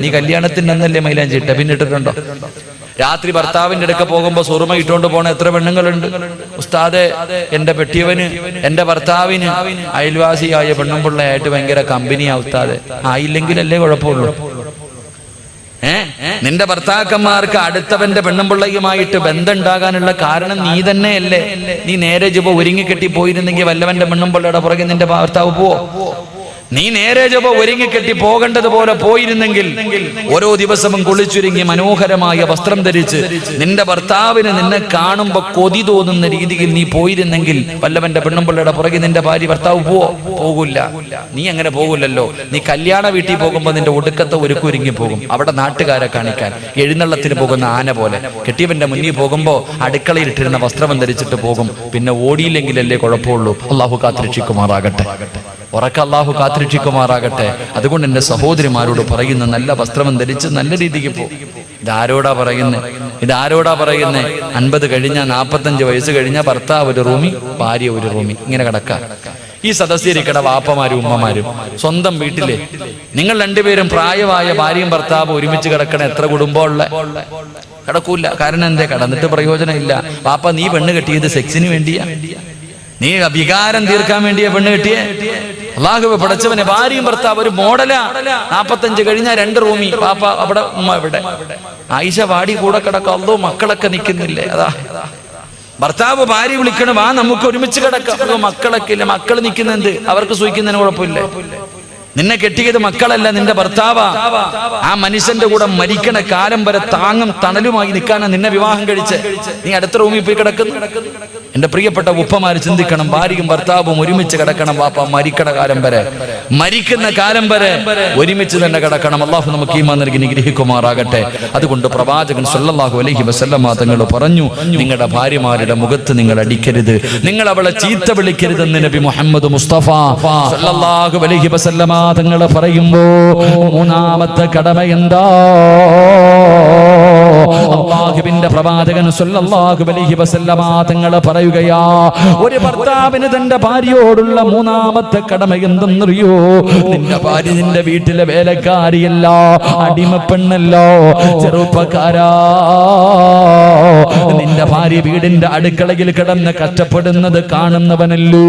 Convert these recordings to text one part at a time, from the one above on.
നീ കല്യാണത്തിന് അന്നല്ലേ മൈലാഞ്ചി ഇട്ട, പിന്നെ ഇട്ടിട്ടുണ്ടോ? രാത്രി ഭർത്താവിന്റെ അടുക്ക പോകുമ്പോ സുറുമ ഇട്ടുകൊണ്ട് പോണ എത്ര പെണ്ണുങ്ങളുണ്ട്. ഉസ്താദെ, എന്റെ പെട്ടിയവന് എന്റെ ഭർത്താവിന് അയൽവാസിയായ പെണ്ണുമ്പിള്ളയായിട്ട് ഭയങ്കര കമ്പനിയാ ഉസ്താദെ. ആയില്ലെങ്കിലല്ലേ കുഴപ്പമുള്ളൂ. നിന്റെ ഭർത്താക്കന്മാർക്ക് അടുത്തവന്റെ പെണ്ണുമ്പിള്ളയുമായിട്ട് ബന്ധം ഉണ്ടാകാനുള്ള കാരണം നീ തന്നെയല്ലേ? നീ നേരെ ജപ ഒരുങ്ങിക്കെട്ടി പോയിരുന്നെങ്കിൽ വല്ലവന്റെ പെണ്ണുമ്പിള്ളയുടെ പുറകെ നിന്റെ ഭർത്താവ് പോവോ? നീ നേരെ ജപ ഒരുങ്ങിക്കെട്ടി പോകേണ്ടതുപോലെ പോയിരുന്നെങ്കിൽ ഓരോ ദിവസവും കുളിച്ചൊരുങ്ങി മനോഹരമായ വസ്ത്രം ധരിച്ച് നിന്റെ ഭർത്താവിന് നിന്നെ കാണുമ്പോ കൊതി തോന്നുന്ന രീതിയിൽ നീ പോയിരുന്നെങ്കിൽ വല്ലവന്റെ പെണ്ണുമ്പിള്ളയുടെ പുറകെ നിന്റെ ഭാര്യ ഭർത്താവ് പോകില്ല. നീ അങ്ങനെ പോകില്ലല്ലോ. നീ കല്യാണ വീട്ടിൽ പോകുമ്പോ നിന്റെ ഒടുക്കത്തെ ഒരുക്കൊരുങ്ങി പോകും. അവിടെ നാട്ടുകാരെ കാണിക്കാൻ എഴുന്നള്ളത്തിന് പോകുന്ന ആന പോലെ കെട്ടിയവന്റെ മുന്നിൽ പോകുമ്പോ അടുക്കളയിൽ ഇട്ടിരുന്ന വസ്ത്രം ധരിച്ചിട്ട് പോകും. പിന്നെ ഓടിയില്ലെങ്കിലല്ലേ കുഴപ്പമുള്ളൂ. അള്ളാഹു കാത്തുരക്ഷിക്കുമാറാകട്ടെ. ഉറക്ക അള്ളാഹു കാത്തുരക്ഷിക്കുമാറാകട്ടെ. അതുകൊണ്ട് എന്റെ സഹോദരിമാരോട് പറയുന്ന, നല്ല വസ്ത്രം ധരിച്ച് നല്ല രീതിക്ക് പോകും. ഇതാരോടാ പറയുന്നത്? 50 കഴിഞ്ഞ 45 വയസ്സ് കഴിഞ്ഞ ഭർത്താവ് ഒരു റൂമി, ഭാര്യ ഒരു റൂമി, ഇങ്ങനെ കിടക്കാം. ഈ സദസ്യരിക്കട വാപ്പമാരും ഉമ്മമാരും സ്വന്തം വീട്ടിലെ നിങ്ങൾ രണ്ടുപേരും പ്രായമായ ഭാര്യയും ഭർത്താവ് ഒരുമിച്ച് കിടക്കണ എത്ര കുടുംബമുള്ള കിടക്കൂല. കാരണം എന്തേ? കടന്നിട്ട് പ്രയോജനം ഇല്ല. വാപ്പ, നീ പെണ്ണ് കെട്ടിയത് സെക്സിന് വേണ്ടിയാ? നീ വികാരം തീർക്കാൻ വേണ്ടിയ പെണ്ണ് കെട്ടിയേ? അല്ലാഹുവേ പടച്ചവനെ, ഭാര്യയും ഭർത്താവ് ഒരു മോഡലാ. 45 കഴിഞ്ഞ 2 റൂമി, പാപ്പ അവിടെ, ഉമ്മ ഇവിടെ. ആയിഷ വാടി കൂടെ കിടക്കാം. അല്ലോ, മക്കളൊക്കെ നിൽക്കുന്നില്ലേ? അതാ ഭർത്താവ് ഭാര്യ വിളിക്കണം, വാ നമുക്ക് ഒരുമിച്ച് കിടക്കാം. അതോ മക്കളൊക്കെ ഇല്ല. മക്കൾ നിൽക്കുന്നെന്ത്? അവർക്ക് സൂഹിക്കുന്നതിന് കുഴപ്പമില്ല. നിന്നെ കെട്ടിയത് മക്കളല്ല, നിന്റെ ഭർത്താവാ. ആ മനുഷ്യന്റെ കൂടെ മരിക്കണ കാലം വരെ താങ്ങും തണലുമായി നിൽക്കാനാ നിന്നെ വിവാഹം കഴിച്ച്. നീ അടുത്ത റൂമിൽ പോയി കിടക്കുന്നു. എന്റെ പ്രിയപ്പെട്ട ഉപ്പമാര് ചിന്തിക്കണം, ഭാര്യയും ഭർത്താവും ഒരുമിച്ച് കിടക്കണം. വാപ്പ മരിക്കണ കാലം വരെ, മരിക്കുന്ന കാലം വരെ ഒരുമിച്ച് തന്നെ കിടക്കണം. അള്ളാഹു നമുക്ക് ഈമാൻ നൽകി നിഗ്രഹിക്കുമാറാകട്ടെ. അതുകൊണ്ട് പ്രവാചകൻ സല്ലല്ലാഹു അലൈഹി വസല്ലമ തങ്ങൾ പറഞ്ഞു, നിങ്ങളുടെ ഭാര്യമാരുടെ മുഖത്ത് നിങ്ങൾ അടിക്കരുത്, നിങ്ങൾ അവളെ ചീത്ത വിളിക്കരുതെന്ന് നബി മുഹമ്മദ് മുസ്തഫ സല്ലല്ലാഹു അലൈഹി വസല്ലമ തങ്ങൾ പറയുമ്പോ മൂന്നാമത്തെ കടമ എന്താ? അല്ലാഹുവിന്റെ പ്രവാചകൻ സല്ലല്ലാഹു അലൈഹി വസല്ലമ തങ്ങൾ പറയുകയാ, ഒരു ഭർത്താവിന് തന്റെ ഭാര്യയോടുള്ള മൂന്നാമത്തെ കടമ എന്തെന്നറിയോ? നിന്റെ ഭാര്യ നിന്റെ വീട്ടിലെ വേലക്കാരിയല്ല, അടിമപ്പെണ്ണല്ലോ. ചെറുപ്പക്കാരാ, നിന്റെ ഭാര്യ വീടിന്റെ അടുക്കളയിൽ കിടന്ന് കഷ്ടപ്പെടുന്നത് കാണുന്നവനല്ലോ.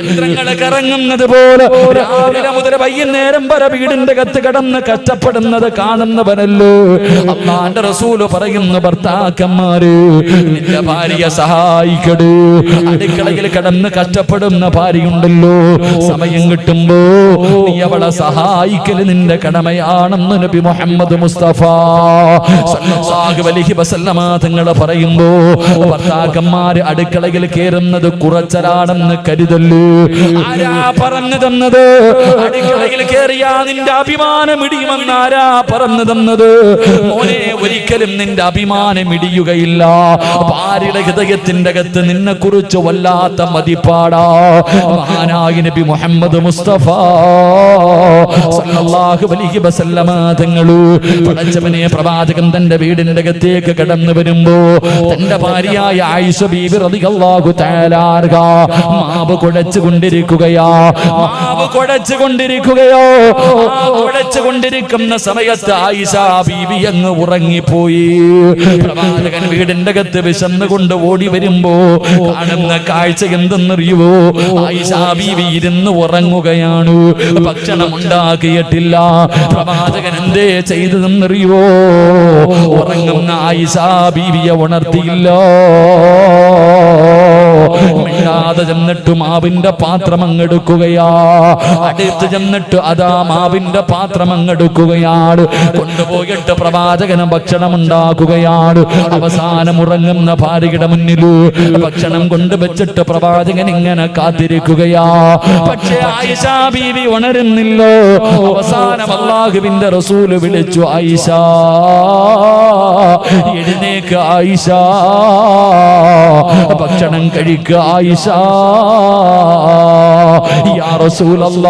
യന്ത്രങ്ങളെ കറങ്ങുന്നത് പോലെ രാവിലെ മുതൽ വൈകുന്നേരം വരെ വീടിന്റെ കത്ത് കിടന്ന് കഷ്ടപ്പെടുന്നത് കാണുന്നവനല്ലോ. അല്ലാഹുവിന്റെ റസൂല് പറയുന്നു, ഭർത്താക്കന്മാര് നിന്റെ ഭാര്യയെ സഹായിക്കടൂ. അടുക്കളയിൽ കിടന്ന് കഷ്ടപ്പെടുന്ന ഭാര്യയുണ്ടല്ലോ, സമയം കിട്ടുമ്പോ നീ അവളെ സഹായിക്കല് നിന്റെ കടമയാണെന്ന് നബി മുഹമ്മദ് മുസ്തഫ സല്ലല്ലാഹു അലൈഹി വസല്ലമ തങ്ങൾ പറയുമ്പോ, ഭർത്താക്കന്മാര് അടുക്കളയിൽ കയറുന്നത് കുറച്ചലാണെന്ന് കരുതല്ലോ. ആരാ പറഞ്ഞു തന്നത്? അടുക്കളയിൽ കയറിയാ നിന്റെ അഭിമാനം ഇടിയുമെന്ന് ആരാ പറഞ്ഞു തന്നത്? മോനെ, ഒരിക്കലും നിന്റെ അഭിമാനം ഇടിയുകയില്ല. ഭാര്യയുടെ ഹൃദയത്തിന്റെ അകത്ത് നിന്നെ കുറിച്ച് വല്ലാത്ത മതിപ്പാടാ. മഹാനായ നബി മുഹമ്മദ് മുസ്തഫ സല്ലല്ലാഹു അലൈഹി വസല്ലമ തങ്ങള് പടച്ചവനെ, പ്രവാചകൻ തന്റെ വീടിന്റെ അകത്തേക്ക് കടന്നു വരുമ്പോ തന്റെ ഭാര്യയായ ആയിഷ ബീബി റളിയല്ലാഹു തആല അൻഹ മാവ് കുഴച്ചുകൊണ്ടിരിക്കുകയാ. കുഴച്ചുകൊണ്ടിരിക്കുന്ന സമയത്ത് ആയിഷ ബീബി അങ്ങ് ഉറങ്ങിപ്പോയി. പ്രവാചകൻ വീടിന്റെ അകത്ത് വിശന്നുകൊണ്ട് ഓടി വരുമ്പോ കാണുന്ന കാഴ്ച എന്തെന്നറിയുവോ? ആയിഷ ബീവി ഇരുന്ന് ഉറങ്ങുകയാണ്. ഭക്ഷണം ഉണ്ടാക്കിയിട്ടില്ല. പ്രവാചകൻ എന്തേ ചെയ്തതെന്നറിയുവോ? ഉറങ്ങുന്ന ആയിഷ ബീവിയെ ഉണർത്തിയില്ല. മിണ്ടാതെ ചെന്നിട്ട് മാവിന്റെ പാത്രം അങ്ങെടുക്കുകയാ. അടുത്ത് ചെന്നിട്ട് അതാ മാവിന്റെ പാത്രം അങ്ങെടുക്കുകയാണ്. കൊണ്ടുപോയിട്ട് പ്രവാചകന് ഭക്ഷണം ഉണ്ടാക്കുകയാണ്. അവസാനം ഉറങ്ങുന്ന ഭാര്യയുടെ മുന്നിൽ ഭക്ഷണം കൊണ്ടുവച്ചിട്ട് പ്രവാചകൻ ഇങ്ങനെ കാത്തിരിക്കുകയാ. പക്ഷേ ആയിഷ ബീവി ഉണരുന്നില്ല. അവസാനം അല്ലാഹുവിന്റെ റസൂല് വിളിച്ചു, ആയിഷ എഴുന്നേക്ക്, ആയിഷ ഭക്ഷണം കഴിക്കുക, ആയിഷ. യാ റസൂലല്ലാഹ്,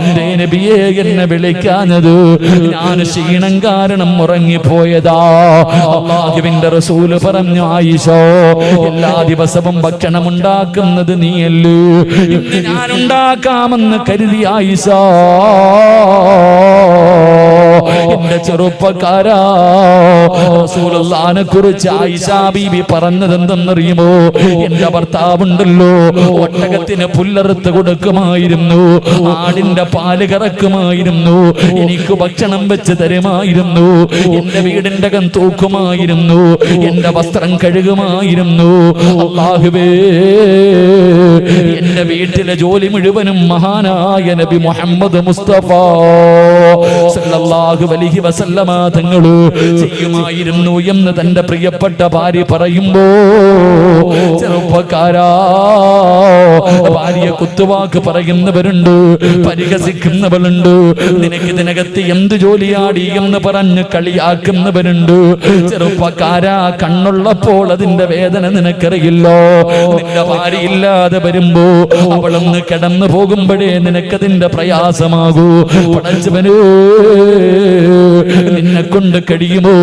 എന്തേ നബിയേ എന്നെ വിളിക്കാഞ്ഞത്? ഞാൻ ക്ഷീണം കാരണം ഉറങ്ങിപ്പോയതാ. അല്ലാഹുവിന്റെ റസൂല് പറഞ്ഞു, ആയിഷ എല്ലാ ദിവസവും ഭക്ഷണം ഉണ്ടാക്കുന്നത് നീയല്ലേ, ഇന്ന് ഞാൻ ഉണ്ടാക്കാമെന്ന് കരുതി ആയിഷ ചെറുപ്പക്കാരാ, റസൂലുള്ളാഹിനെ കുറിച്ച് ആയിഷ ബീബി പറഞ്ഞത് എന്തെന്നറിയുമോ? എന്റെ ഭർത്താവുണ്ടല്ലോ, ഒട്ടകത്തിന് പുല്ലറുത്ത് കൊടുക്കുമായിരുന്നു, ആടിന്റെ പാല് കറക്കുമായിരുന്നു, എനിക്ക് ഭക്ഷണം വെച്ച് തരുമായിരുന്നു, എന്റെ വീടിന്റെ അകം തൂക്കുമായിരുന്നു, എന്റെ വസ്ത്രം കഴുകുമായിരുന്നു. അല്ലാഹുവേ, എന്റെ വീട്ടിലെ ജോലി മുഴുവനും മഹാനായ നബി മുഹമ്മദ് മുസ്തഫ സല്ലല്ലാഹു അലൈഹി വസല്ലമ തങ്ങൾ ചെയ്യുമായിരുന്നു എന്ന് തന്റെ പ്രിയപ്പെട്ട ഭാര്യ പറയുമ്പോ, ചെറുപ്പക്കാരാ, ഭാര്യ കുത്തുവാക്ക് പറയുന്നവരുണ്ട്, പരിഹസിക്കുന്നവരുണ്ട്, നിനക്ക് ഇതിനകത്ത് എന്ത് ജോലിയാടി എന്ന് പറഞ്ഞ് കളിയാക്കുന്നവരുണ്ട്. ചെറുപ്പക്കാരാ, കണ്ണുള്ളപ്പോൾ അതിന്റെ വേദന നിനക്കറിയില്ലോ. നിന്റെ ഭാര്യ ഇല്ലാതെ വരുമ്പോ അവളൊന്ന് കിടന്നു പോകുമ്പോഴേ നിനക്കതിന്റെ പ്രയാസമാകൂ. പടച്ചവനേ, നിന്നെ കൊണ്ട് കഴിയുമോ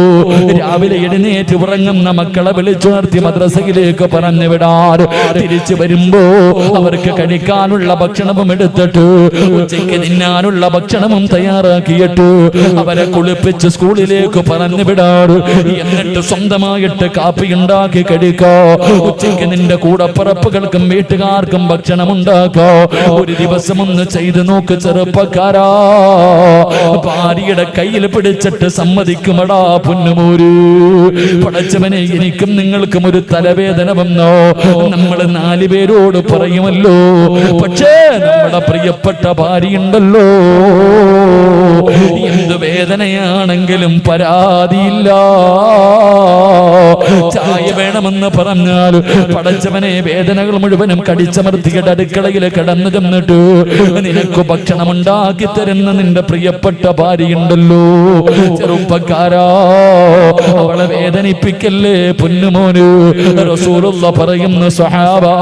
രാവിലെ എഴുന്നേറ്റ് ഉറങ്ങുന്ന മക്കളെ വിളിച്ചുണർത്തി മദ്രസയിലേക്ക് പറഞ്ഞു വിടാൻ? തിരിച്ചു വരുമ്പോ അവർക്ക് കഴിക്കാനുള്ള ഭക്ഷണവും എടുത്തിട്ട് ഉച്ചയ്ക്ക് തിന്നാനുള്ള ഭക്ഷണവും തയ്യാറാക്കിയിട്ട് അവരെ കുളിപ്പിച്ച് സ്കൂളിലേക്ക് പറഞ്ഞു വിടാറ്. എന്നിട്ട് സ്വന്തമായിട്ട് കാപ്പി ഉണ്ടാക്കി കഴിക്കോ. ഉച്ചയ്ക്ക് നിന്റെ കൂടപ്പറപ്പുകൾക്കും വീട്ടുകാർക്കും ഭക്ഷണം ഉണ്ടാക്കോ. ഒരു ദിവസം ഒന്ന് ചെയ്തു നോക്ക് ചെറുപ്പക്കാരാ. ഭാര്യയുടെ കയ്യിൽ പിടിച്ചിട്ട് സമ്മതിക്കുമടാ പൊന്നുമോര്. പടച്ചവനെ, എനിക്കും നിങ്ങൾക്കും ഒരു തലവേദന വന്നോ? നമ്മൾ 4 പേരോട് പറയുമല്ലോ, പക്ഷേ നമ്മുടെ പ്രിയപ്പെട്ട ഭാര്യയുണ്ടല്ലോ, എന്ത് വേദനയാണെങ്കിലും പരാതിയില്ല. ചായ വേണമെന്ന് പറഞ്ഞാൽ പടച്ചവനെ വേദനകൾ മുഴുവനും കടിച്ചമർത്തിയിട്ട് അടുക്കളയിൽ കിടന്നു ചെന്നിട്ട് നിനക്ക് ഭക്ഷണം ഉണ്ടാക്കി തരുന്ന നിന്റെ പ്രിയപ്പെട്ട ഭാര്യയുണ്ടല്ലോ. ചെറുപ്പക്കാരാ, അവളെ വേദനിപ്പിക്കല്ലേ പൊന്നുമോന്. റസൂലുള്ള പറയുന്ന സ്വഹാബാ,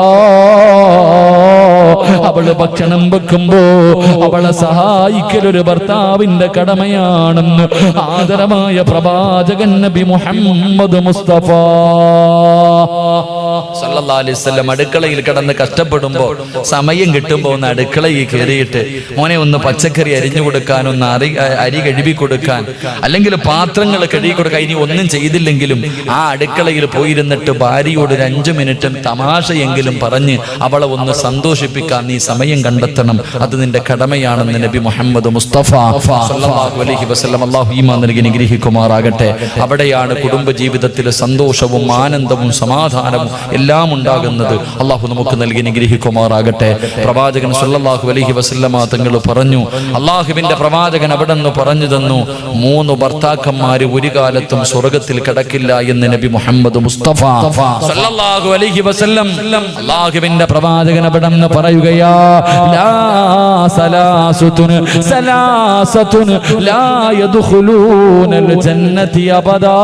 അവള് ഭക്ഷണം വെക്കുമ്പോ അവളെ സഹായിക്കലൊരു ഭർത്താവിന്റെ കടമയാണെന്ന് ആദരമായ പ്രവാചകൻ നബി മുഹമ്മദ് മുസ്തഫ സല്ലല്ലാഹു അലൈഹി വസല്ലം അടുക്കളയിൽ കിടന്ന് കഷ്ടപ്പെടുമ്പോ സമയം കിട്ടുമ്പോ ഒന്ന് അടുക്കളയിൽ കയറിയിട്ട് മോനെ ഒന്ന് പച്ചക്കറി അരിഞ്ഞു കൊടുക്കാൻ, ഒന്ന് അരി കഴുകി കൊടുക്കാൻ, അല്ലെങ്കിൽ പാത്രങ്ങൾ കഴുകി കൊടുക്കാൻ, ഇനി ഒന്നും ചെയ്തില്ലെങ്കിലും ആ അടുക്കളയിൽ പോയിരുന്നിട്ട് ഭാര്യയോട് ഒരു 5 മിനിറ്റും തമാശയെങ്കിലും പറഞ്ഞ് അവളെ ഒന്ന് സന്തോഷിപ്പിക്കാൻ നീ സമയം കണ്ടെത്തണം. അത് നിന്റെ കടമയാണെന്ന് നബി മുഹമ്മദ് മുസ്തഫ സല്ലല്ലാഹു അലൈഹി വസല്ലം അല്ലാഹു ഈമാൻ നൽകി അനുഗ്രഹിക്കുമാറാകട്ടെ. അവിടെയാണ് കുടുംബ ജീവിതത്തിലെ സന്തോഷവും ആനന്ദവും സമാധാനവും എല്ലാം ഉണ്ടാകുന്നത്. അള്ളാഹു നമുക്ക് നൽകി അനുഗ്രഹിക്കുമാറാകട്ടെ. പ്രവാചകൻ സല്ലല്ലാഹു അലൈഹി വസല്ലമ തങ്ങൾ പറഞ്ഞു, അള്ളാഹുവിന്റെ പ്രവാചകൻ അവിടെ നിന്ന് പറഞ്ഞു തന്നു, 3 ഭർത്താക്കന്മാര് ഒരു കാലത്തും സ്വർഗത്തിൽ കിടക്കില്ല എന്ന് നബി മുഹമ്മദ് മുസ്തഫ സല്ലല്ലാഹു അലൈഹി വസല്ലം. അള്ളാഹുവിന്റെ പ്രവാചകൻ അവിടെ നിന്ന് പറയുകയാ, ലാ സലാസത്തുൻ സലാസത്തുൻ ലാ യദ്ഖുലൂനൽ ജന്നതി അബദാ.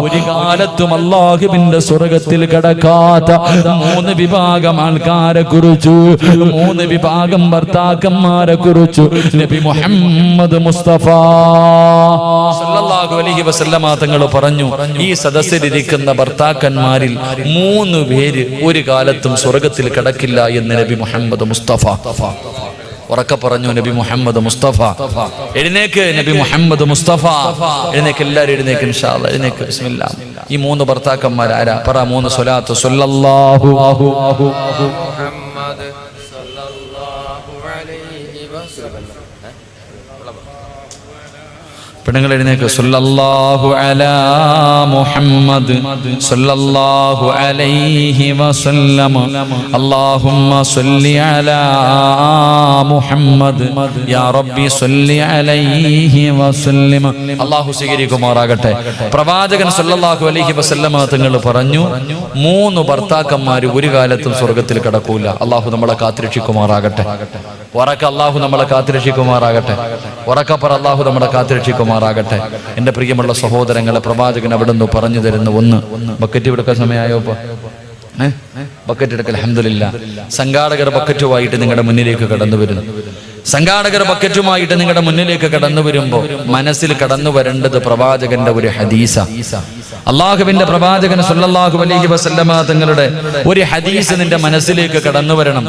ഒരു കാലത്തും അല്ലാഹുവിന്റെ സ്വർഗത്തിൽ കടക്കാത്ത 3 വിഭാഗം ആൾക്കാരെ കുറിച്ചു, 3 വിഭാഗം ഭർത്താക്കന്മാരെ കുറിച്ചു നബി മുഹമ്മദ് മുസ്തഫ സല്ലല്ലാഹു അലൈഹി വസല്ലമ തങ്ങൾ പറഞ്ഞു, ഈ സദസ്സിലിരിക്കുന്ന ഭർത്താക്കന്മാരിൽ 3 പേര് ഒരു കാലത്തും സ്വർഗത്തിൽ കടക്കില്ല എന്ന് നബി മുഹമ്മദ് മുസ്തഫ ഉറക്കെ പറഞ്ഞു. നബി മുഹമ്മദ് മുസ്തഫ. എഴുന്നേക്ക് നബി മുഹമ്മദ് മുസ്തഫ. എഴുന്നേക്ക്, എല്ലാവരും എഴുന്നേക്ക് ഇൻഷാ അല്ലാഹ്. എഴുന്നേക്ക്. ബിസ്മില്ലാ. ഈ 3 ഭർത്താക്കന്മാർ ആരാ? പറ 3 സ്വലാത്ത്. സല്ലല്ലാഹു മുഹമ്മദ് സല്ലല്ലാഹു അലൈഹി വസല്ലം. പെണ്ണുങ്ങൾ എഴുന്നേക്ക്. സല്ലല്ലാഹു അലാ മുഹമ്മദ് സല്ലല്ലാഹു അലൈഹി വസല്ലം. അല്ലാഹുമ്മ സല്ലി അലാ മുഹമ്മദ് യാ റബ്ബി സല്ലി അലൈഹി വസല്ലം. അല്ലാഹു സ്വീകരിക്കുമാറാകട്ടെ. പ്രവാചകൻ സല്ലല്ലാഹു അലൈഹി വസല്ലം തങ്ങൾ പറഞ്ഞു, 3 ഭർത്താക്കന്മാർ ഒരു കാലത്തും സ്വർഗത്തിൽ കടക്കൂല. അല്ലാഹു നമ്മളെ കാത്തുരക്ഷിക്കുമാറാകട്ടെ. ഉറക്ക അല്ലാഹു നമ്മളെ കാത്തുരക്ഷിക്കുമാറാകട്ടെ. ഉറക്കപ്പറ അല്ലാഹു നമ്മളെ കാത്തുരക്ഷിക്കുമാറാകട്ടെ. എന്റെ പ്രിയമുള്ള സഹോദരങ്ങളെ, പ്രവാചകൻ അവിടെ നിന്ന് പറഞ്ഞു തരുന്ന ഒന്ന്. ബക്കറ്റ് എടുക്കാൻ സമയമായോ? ബക്കറ്റ് എടുക്കൽ. അൽഹംദുലില്ലാ. സംഘാടകർ ബക്കറ്റുമായിട്ട് നിങ്ങളുടെ മുന്നിലേക്ക് കടന്നു വരുന്നു. സംഘാടകർ ബക്കറ്റുമായിട്ട് നിങ്ങളുടെ മുന്നിലേക്ക് കടന്നു വരുമ്പോ മനസ്സിൽ കടന്നു വരേണ്ടത് പ്രവാചകന്റെ ഒരു ഹദീസ. അള്ളാഹുവിന്റെ പ്രവാചകൻ സല്ലല്ലാഹു അലൈഹി വസല്ലമ തങ്ങളുടെ ഒരു ഹദീസ് നിന്റെ മനസ്സിലേക്ക് കടന്നു വരണം.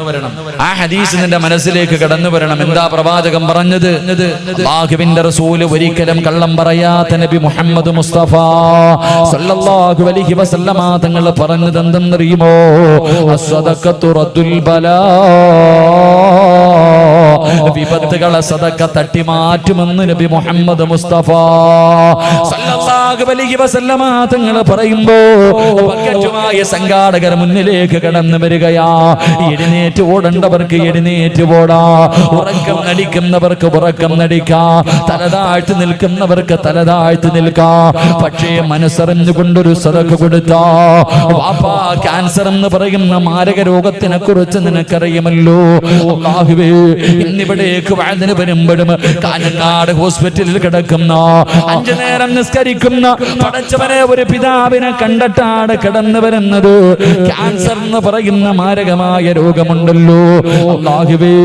ആ ഹദീസ് നിന്റെ മനസ്സിലേക്ക് കടന്നു വരണം. എന്താ പ്രവാചകൻ പറഞ്ഞത്? അള്ളാഹുവിന്റെ റസൂൽ ഒരിക്കലും കള്ളം പറയാത്ത നബി മുഹമ്മദ് മുസ്തഫ സല്ലല്ലാഹു അലൈഹി വസല്ലമ തങ്ങൾ പറഞ്ഞത് എന്തെന്നറിയുമോ? അസ്സദഖത്തു റദ്ദുൽ ബലാ, വിപത്തുകളെ സദക്ക തട്ടിമാറ്റുമെന്ന് നബി മുഹമ്മദ് മുസ്തഫ സല്ലല്ലാഹു അലൈഹി വസല്ലമ തങ്ങൾ പറയുമ്പോ ബക്കറ്റുമായി സംഘാടകർ മുന്നിലേക്ക് കടന്നു വരികയാ. എഴുന്നേറ്റ് ഓടേണ്ടവർക്ക് എഴുന്നേറ്റ് ഓടാ, ഉറക്കം നടിക്കുന്നവർക്ക് ഉറക്കം നടിക്കാ, തലതാഴ്ത്തി നിൽക്കുന്നവർക്ക് തലതാഴ്ത്തി നിൽക്കാ. പക്ഷേ മനസ്സറിഞ്ഞുകൊണ്ടൊരു സദക്ക കൊടുത്താ, വാപ്പാ ക്യാൻസർ എന്ന് പറയുന്ന മാരക രോഗത്തിനെ കുറിച്ച് നിനക്കറിയുമല്ലോ. അല്ലാഹുവേ, ഇന്നിവിടേക്ക് വഅദിന് വരുമ്പോഴും കാഞ്ഞങ്ങാട് ഹോസ്പിറ്റലിൽ കിടക്കുന്ന 5 നേരം നിസ്കരിക്കുന്ന പടച്ചവനെ ഒരു പിതാവിനെ കണ്ടിട്ടാണ് കടന്നു വരുന്നത്. ക്യാൻസർ എന്ന് പറയുന്ന മാരകമായ രോഗമുണ്ടല്ലോ. അല്ലാഹുവേ,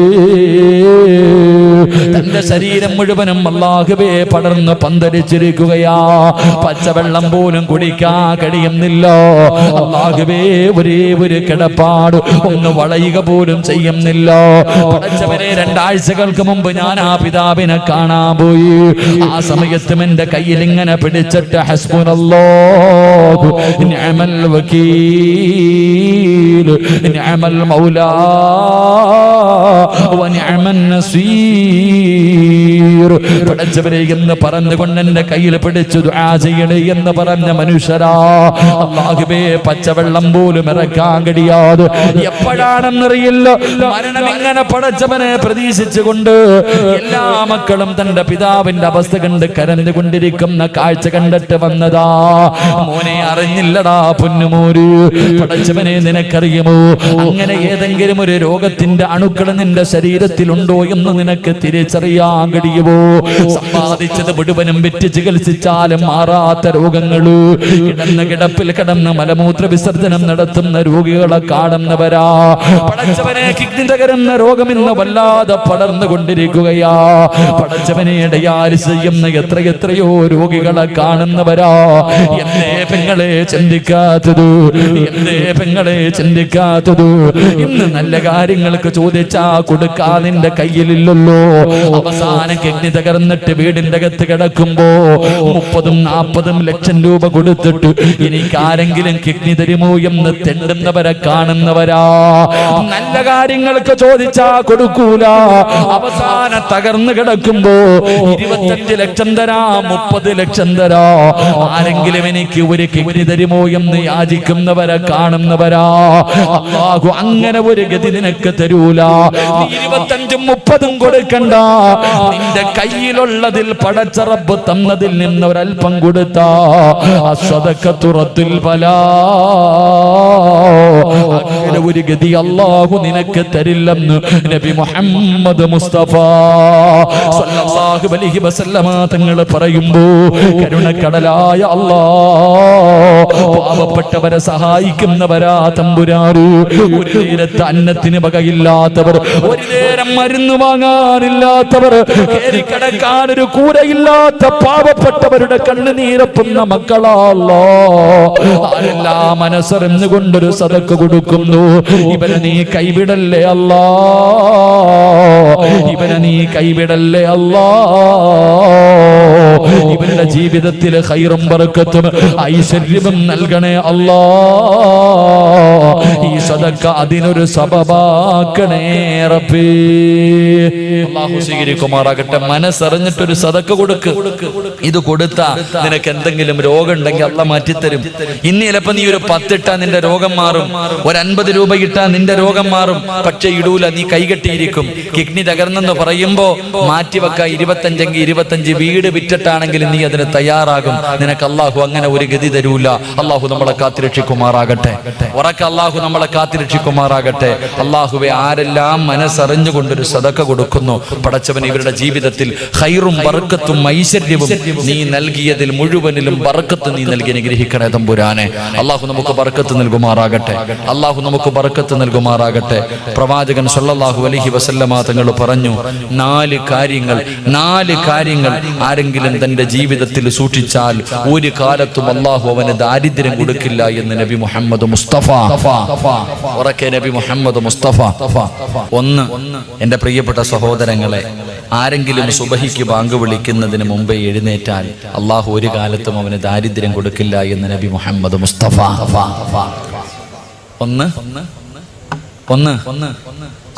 തന്റെ ശരീരം മുഴുവനും അല്ലാഹുവേ പടർന്ന് പന്തലിച്ചിരിക്കുകയാ. പച്ചവെള്ളം പോലും കുടിക്കാൻ കഴിയുന്നില്ല. അല്ലാഹുവേ, ഒരേ ഒരു കിടപ്പാട് ഒന്ന് വളയുക പോലും ചെയ്യുന്നില്ല. പടച്ചവനെ, 2 ആഴ്ചകൾക്ക് മുമ്പ് ഞാൻ ആ പിതാവിനെ കാണാൻ പോയി. ആ സമയത്തും എന്റെ കയ്യിൽ ഇങ്ങനെ പിടിച്ചിട്ട് ഹസ്ബുനല്ലാഹു നിഅമൽ വകീൽ നിഅമൽ മൗലാ വ നിഅമൻ നസീർ, പടച്ചവനെ എന്ന് പറഞ്ഞുകൊണ്ട് എന്റെ കയ്യിൽ പിടിച്ചു ദുആ ചെയ്യണേ എന്ന് പറഞ്ഞ മനുഷ്യരാ. അല്ലാഹുവേ, പച്ചവെള്ളം പോലും ഇറക്കാൻ കഴിയാതെ എപ്പോഴാണെന്നറിയില്ല മരണം ഇങ്ങനെ പടച്ചവനെ പ്രതീക്ഷിച്ചുകൊണ്ട് എല്ലാ മക്കളും തന്റെ പിതാവിന്റെ അവസ്ഥ കണ്ട് കരഞ്ഞുകൊണ്ടിരിക്കുന്ന കാഴ്ച കണ്ടിട്ട് വന്നതാ. മോനെ, അറിഞ്ഞില്ലടാ പൊന്നുമോര്, പടച്ചവനെ നിനക്കറിയുമോ, അങ്ങനെ ഏതെങ്കിലും ഒരു രോഗത്തിന്റെ അണുക്കൾ നിന്റെ ശരീരത്തിലുണ്ടോ എന്ന് നിനക്ക് തിരിച്ചറിയാൻ കഴിയുമോ? സമ്പാദിച്ചത് മുഴുവനും വിറ്റ് ചികിത്സിച്ചാലും മാറാത്ത രോഗങ്ങള്, കിടന്ന കിടപ്പിൽ കിടന്ന് മലമൂത്ര വിസർജനം നടത്തുന്ന രോഗികളെ കാണുന്നവരാ. പടച്ചവനെ, കിഡ്നി തകരുന്ന രോഗം ഇന്ന് വല്ലാതെ പടർന്നുകൊണ്ടിരിക്കുകയാ. പടച്ചവനെ, ഡയാലിസിസ് ചെയ്യുന്ന എത്രയോ രോഗികളെ കാണുന്നവരാ. എന്തേ പെങ്ങളെ ചിന്തിക്കാത്തത്? എന്തേ പെങ്ങളെ ചിന്തിക്കാത്തത്? ഇന്ന് നല്ല കാര്യങ്ങൾക്ക് ചോദിച്ചാ കൊടുക്കാൻ നിന്റെ കയ്യിലില്ലല്ലോ. അവസാനം കിഡ്നി തകർന്നിട്ട് വീടിന്റെ അകത്ത് കിടക്കുമ്പോ 30-40 ലക്ഷം രൂപ കൊടുത്തിട്ട് എനിക്ക് ആരെങ്കിലും കിഡ്നി തരുമോ എന്ന് തെണ്ടുന്നവരെ കാണുന്നവരാ. നല്ല കാര്യങ്ങൾക്ക് ചോദിച്ചാ കൊടുക്കൂല. അവസാനം തകർന്നു കിടക്കുമ്പോ 25 ലക്ഷം തരാ, 30 ലക്ഷം തരാ, ആരെങ്കിലും എനിക്ക് ഒരു കിഡ്നി തരുമോ എന്ന് യാചിക്കുന്നവരെ കാണുന്നവരാ. അല്ലാഹു അങ്ങനെ ഒരു ഗതി നിനക്ക് തരൂല. 25-30 കൊടുക്കണ്ട. നിന്റെ കയ്യിലുള്ളതിൽ പടച്ച റബ്ബ് തന്നതിൽ നിന്ന് ഒരൽപ്പം കൊടുത്താ അസ്സദഖത്തു റദ്ദുൽ ബലാ. അങ്ങനെ ഒരു ഗതി അല്ലാഹു നിനക്ക് തരില്ലെന്ന് നബി മുഹമ്മദ് മുസ്തഫ സല്ലല്ലാഹു അലൈഹി വസല്ലമ തങ്ങൾ പറയുമ്പോ, കരുണക്കടലായ അല്ലാഹ്, പാവപ്പെട്ടവരെ സഹായിക്കുന്നവരാ തമ്പുരാറ്. ഒരു നേരത്തെ അന്നത്തിന് വകയില്ലാത്തവർ, ഒരു നേരം മരുന്ന് വാങ്ങാനില്ലാത്തവർ, കിടക്കാൻ ഒരു കൂരയില്ലാത്ത പാവപ്പെട്ടവരുടെ കണ്ണുനീരപ്പുന്ന മക്കളാ അല്ലാഹ്. ആരെല്ലാം മനസ്സറിഞ്ഞുകൊണ്ടൊരു സദഖ കൊടുക്കുന്നു. ഇവരെ നീ കൈവിടല്ലേ അല്ലാഹ്, ഇവരെ നീ കൈവിടല്ലേ അല്ലാഹ്. ഇവരുടെ ജീവിതത്തിൽ ഖൈറും ബറക്കത്തും ഐശ്വര്യവും നൽകണേ അല്ലാഹ്. ഈ സദഖ അതിനൊരു സബബാക്കണേ റബ്ബേ. അല്ലാഹു സ്വീകരിക്കുമാറാകട്ടെ. മനസ്സറിഞ്ഞിട്ടൊരു സദഖ കൊടുക്ക്. ഇത് കൊടുത്താ നിനക്ക് എന്തെങ്കിലും രോഗം ഉണ്ടെങ്കിൽ അല്ലാഹ് മാറ്റിത്തരും. ഇന്ന് ചിലപ്പോ നീ ഒരു 10 ഇട്ടാ നിന്റെ രോഗം മാറും, ഒരു 50 രൂപ ഇട്ടാ നിന്റെ രോഗം മാറും. പക്ഷെ ഇടൂല, നീ കൈകെട്ടിയിരിക്കും. കിഡ്നി തകർന്നെന്ന് പറയുമ്പോ മാറ്റിവെക്ക 25 എങ്കിൽ 25, വീട് വിറ്റിട്ടാണെങ്കിൽ നീ അതിന് തയ്യാറാകും. നിനക്ക് അല്ലാഹു അങ്ങനെ ഒരു ഗതി തരൂല. അല്ലാഹു നമ്മളെ കാത്തുരക്ഷിക്കുമാറാകട്ടെ. ഉറക്ക അള്ളാഹു നമ്മളെ കാത്തിരക്ഷിക്കുമാറാകട്ടെ. അള്ളാഹുവെ, ആരെല്ലാം മനസ്സറിഞ്ഞുകൊണ്ടൊരു സദഖ കൊടുക്കുന്നു, പടച്ചവൻ ഇവരുടെ ജീവിതത്തിൽ ഖൈറും ബർക്കത്തും ഐശ്വര്യവും നീ നൽകിയതിൽ മുഴുവനിലും ബർക്കത്ത് നീ നൽകി അനുഗ്രഹിക്കണേ തമ്പുരാനെ. അള്ളാഹു നമുക്ക് ബർക്കത്ത് നൽകുമാറാകട്ടെ. അള്ളാഹു നമുക്ക് ബർക്കത്ത് നൽകുമാറാകട്ടെ. പ്രവാചകൻ സല്ലല്ലാഹു അലൈഹി വസല്ലമ തങ്ങൾ പറഞ്ഞു, നാല് കാര്യങ്ങൾ ആരെങ്കിലും തന്റെ ജീവിതത്തിൽ സൂക്ഷിച്ചാൽ ഒരു കാലത്തും അള്ളാഹു അവന് ദാരിദ്ര്യം കൊടുക്കില്ല എന്ന് നബി മുഹമ്മദ് മുസ്തഫ. ഉറക്കെ നബി മുഹമ്മദ് മുസ്തഫ. ഒന്ന്, എന്റെ പ്രിയപ്പെട്ട സഹോദരങ്ങളെ, ആരെങ്കിലും സുബഹിക്ക് ബാങ്ക് വിളിക്കുന്നതിന് മുമ്പേ എഴുന്നേറ്റാൽ അള്ളാഹു ഒരു കാലത്തും അവന് ദാരിദ്ര്യം കൊടുക്കില്ല എന്ന് നബി മുഹമ്മദ് മുസ്തഫ. ഒന്ന്